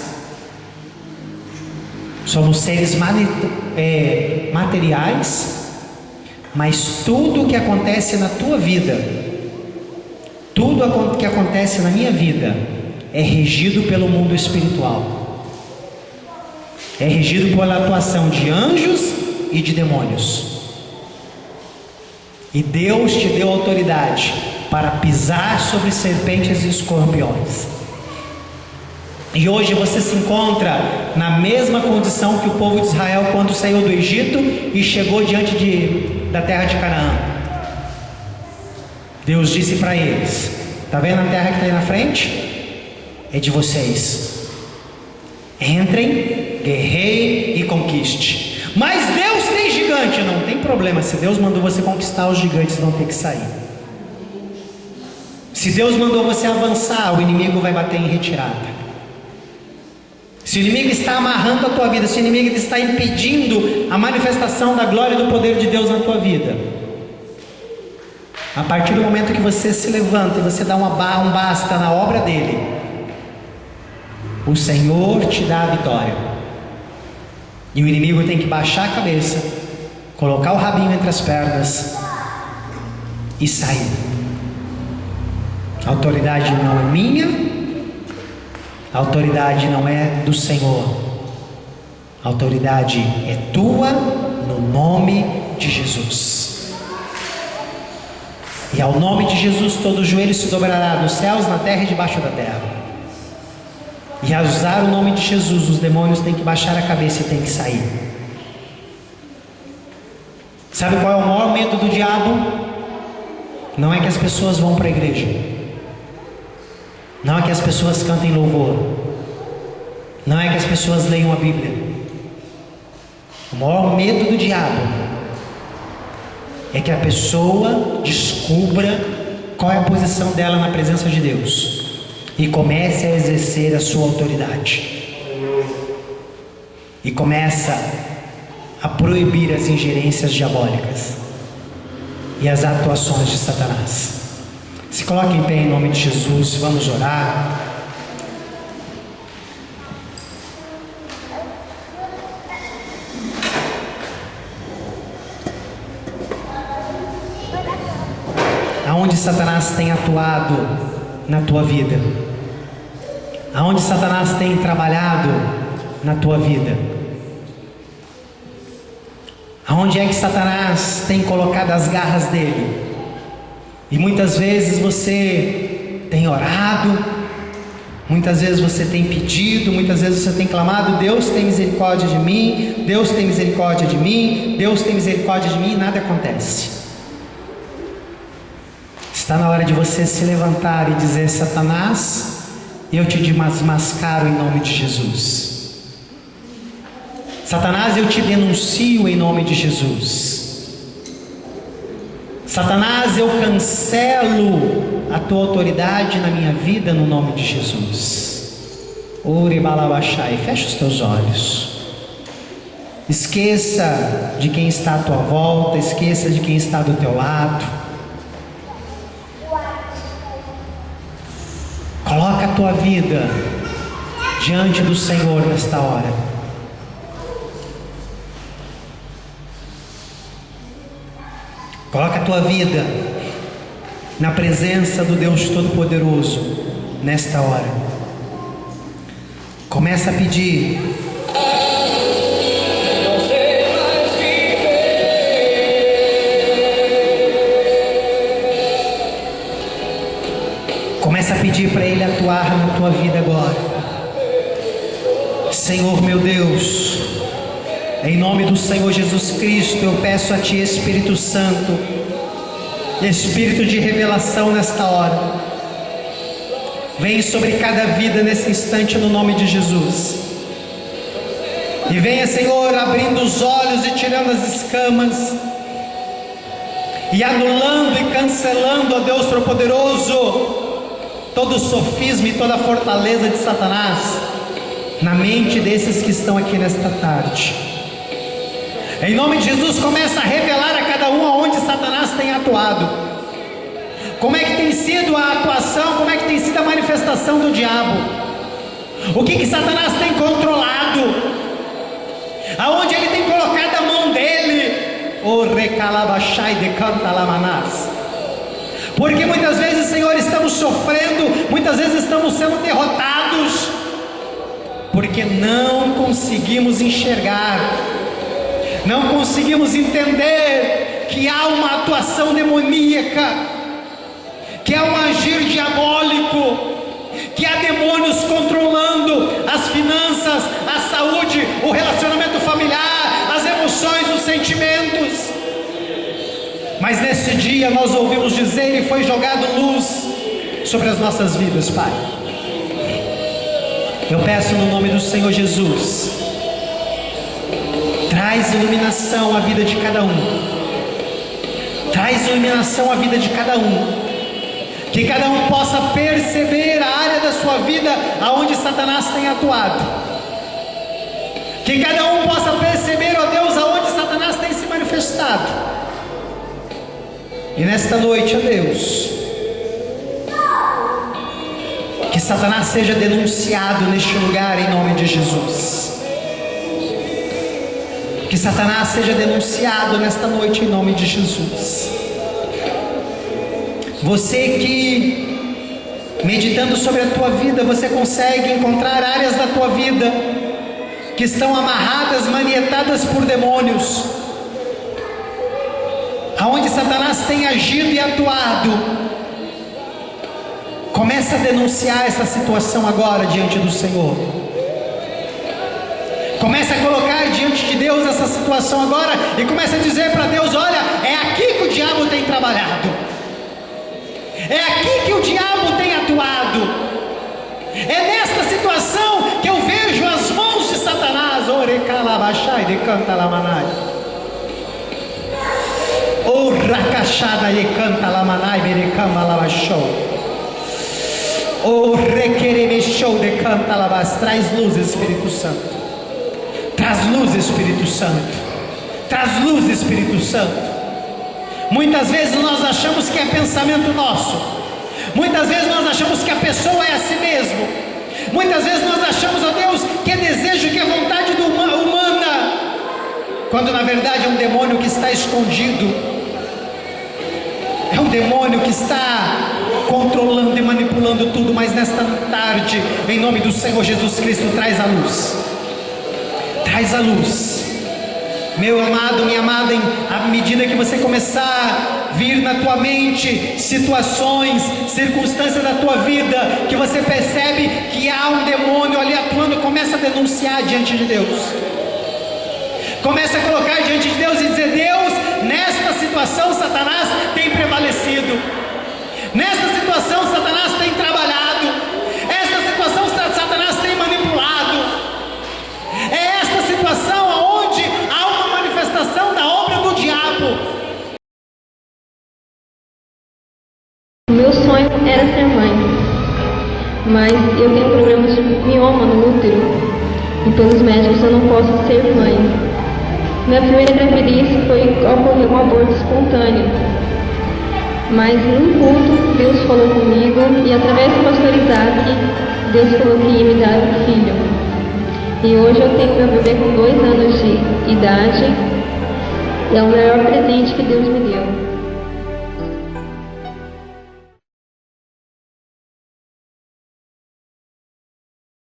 somos seres materiais, mas tudo o que acontece na tua vida, tudo o que acontece na minha vida, é regido pelo mundo espiritual, é regido pela atuação de anjos e de demônios. E Deus te deu autoridade para pisar sobre serpentes e escorpiões. E hoje você se encontra na mesma condição que o povo de Israel quando saiu do Egito e chegou diante da terra de Canaã. Deus disse para eles: está vendo a terra que está aí na frente? É de vocês. Entrem, guerreiem e conquiste. Mas Deus tem gigante. Não tem problema, se Deus mandou você conquistar, os gigantes vão ter que sair. Se Deus mandou você avançar, o inimigo vai bater em retirada. Se o inimigo está amarrando a tua vida, se o inimigo está impedindo a manifestação da glória e do poder de Deus na tua vida, a partir do momento que você se levanta e você dá um basta na obra dele, o Senhor te dá a vitória. E o inimigo tem que baixar a cabeça, colocar o rabinho entre as pernas e sair. A autoridade não é minha, a autoridade não é do Senhor, a autoridade é tua, no nome de Jesus. E ao nome de Jesus todo joelho se dobrará, nos céus, na terra e debaixo da terra. E a usar o nome de Jesus, os demônios têm que baixar a cabeça e têm que sair. Sabe qual é o maior medo do diabo? Não é que as pessoas vão para a igreja, não é que as pessoas cantem louvor, não é que as pessoas leiam a Bíblia. O maior medo do diabo é que a pessoa descubra qual é a posição dela na presença de Deus e comece a exercer a sua autoridade, e começa a proibir as ingerências diabólicas e as atuações de Satanás. Se coloque em pé em nome de Jesus, vamos orar. Aonde Satanás tem atuado na tua vida? Aonde Satanás tem trabalhado na tua vida? Aonde é que Satanás tem colocado as garras dele? E muitas vezes você tem orado, muitas vezes você tem pedido, muitas vezes você tem clamado: Deus tem misericórdia de mim, Deus tem misericórdia de mim, Deus tem misericórdia de mim, e nada acontece. Está na hora de você se levantar e dizer: Satanás, eu te desmascaro em nome de Jesus. Satanás, eu te denuncio em nome de Jesus. Satanás, eu cancelo a tua autoridade na minha vida no nome de Jesus. Ore balabachai, fecha os teus olhos. Esqueça de quem está à tua volta, esqueça de quem está do teu lado. Coloca a tua vida diante do Senhor nesta hora. Coloca a tua vida na presença do Deus Todo-Poderoso nesta hora. Começa a pedir. Começa a pedir para Ele atuar na tua vida agora. Senhor meu Deus, em nome do Senhor Jesus Cristo, eu peço a Ti, Espírito Santo, Espírito de revelação nesta hora. Vem sobre cada vida nesse instante no nome de Jesus. E venha, Senhor, abrindo os olhos e tirando as escamas, e anulando e cancelando, ó Deus Todo-Poderoso, todo sofisma e toda fortaleza de Satanás na mente desses que estão aqui nesta tarde. Em nome de Jesus, começa a revelar a cada um aonde Satanás tem atuado. Como é que tem sido a atuação, como é que tem sido a manifestação do diabo. O que Satanás tem controlado, aonde ele tem colocado a mão dele. O recalabachai de cantalamanás. Porque muitas vezes, Senhor, estamos sofrendo, muitas vezes estamos sendo derrotados, porque não conseguimos enxergar, não conseguimos entender que há uma atuação demoníaca, que há um agir diabólico, que há demônios controlando saúde, o relacionamento familiar, as emoções, os sentimentos. Mas nesse dia nós ouvimos dizer e foi jogado luz sobre as nossas vidas, Pai. Eu peço no nome do Senhor Jesus, traz iluminação à vida de cada um. Traz iluminação à vida de cada um. Que cada um possa perceber a área da sua vida aonde Satanás tem atuado. Que cada um possa perceber, ó Deus, aonde Satanás tem se manifestado. E nesta noite, ó Deus, que Satanás seja denunciado neste lugar em nome de Jesus. Que Satanás seja denunciado nesta noite em nome de Jesus. Você que, meditando sobre a tua vida, você consegue encontrar áreas da tua vida que estão amarradas, manietadas por demônios, aonde Satanás tem agido e atuado. Começa a denunciar essa situação agora diante do Senhor. Começa a colocar diante de Deus essa situação agora e começa a dizer para Deus: olha, é aqui que o diabo tem trabalhado, é aqui que o diabo tem atuado, é nesta situação que eu vejo as mãos de Satanás. Orecalabachai de canta lamanai, o racachada e canta lamanai berecamba labachou, o requeremechou de canta labas. Traz luz, Espírito Santo. Traz luz, Espírito Santo. Traz luz, Espírito Santo. Muitas vezes nós achamos que é pensamento nosso. Muitas vezes nós achamos que a pessoa é a si mesmo. Muitas vezes nós achamos, ó Deus, que é desejo, que é vontade humana, quando na verdade é um demônio que está escondido. É um demônio que está controlando e manipulando tudo. Mas nesta tarde, em nome do Senhor Jesus Cristo, traz a luz. Traz a luz, meu amado, minha amada. À medida que você começar a vir na tua mente situações, circunstâncias da tua vida, que você percebe que há um demônio ali atuando, começa a denunciar diante de Deus. Começa a colocar diante de Deus e dizer: Deus, nesta situação Satanás tem prevalecido, nesta situação Satanás tem trabalhado, esta situação Satanás tem manipulado. É esta situação onde há uma manifestação da obra do diabo. O meu sonho era ser mãe, mas eu tenho problemas de mioma no útero e pelos médicos eu não posso ser mãe. Minha primeira gravidez ocorreu um aborto espontâneo, mas num culto Deus falou comigo e através do pastor Isaac, Deus falou que ia me dar um filho. E hoje eu tenho meu bebê com 2 anos de idade. E é o melhor presente que Deus me deu.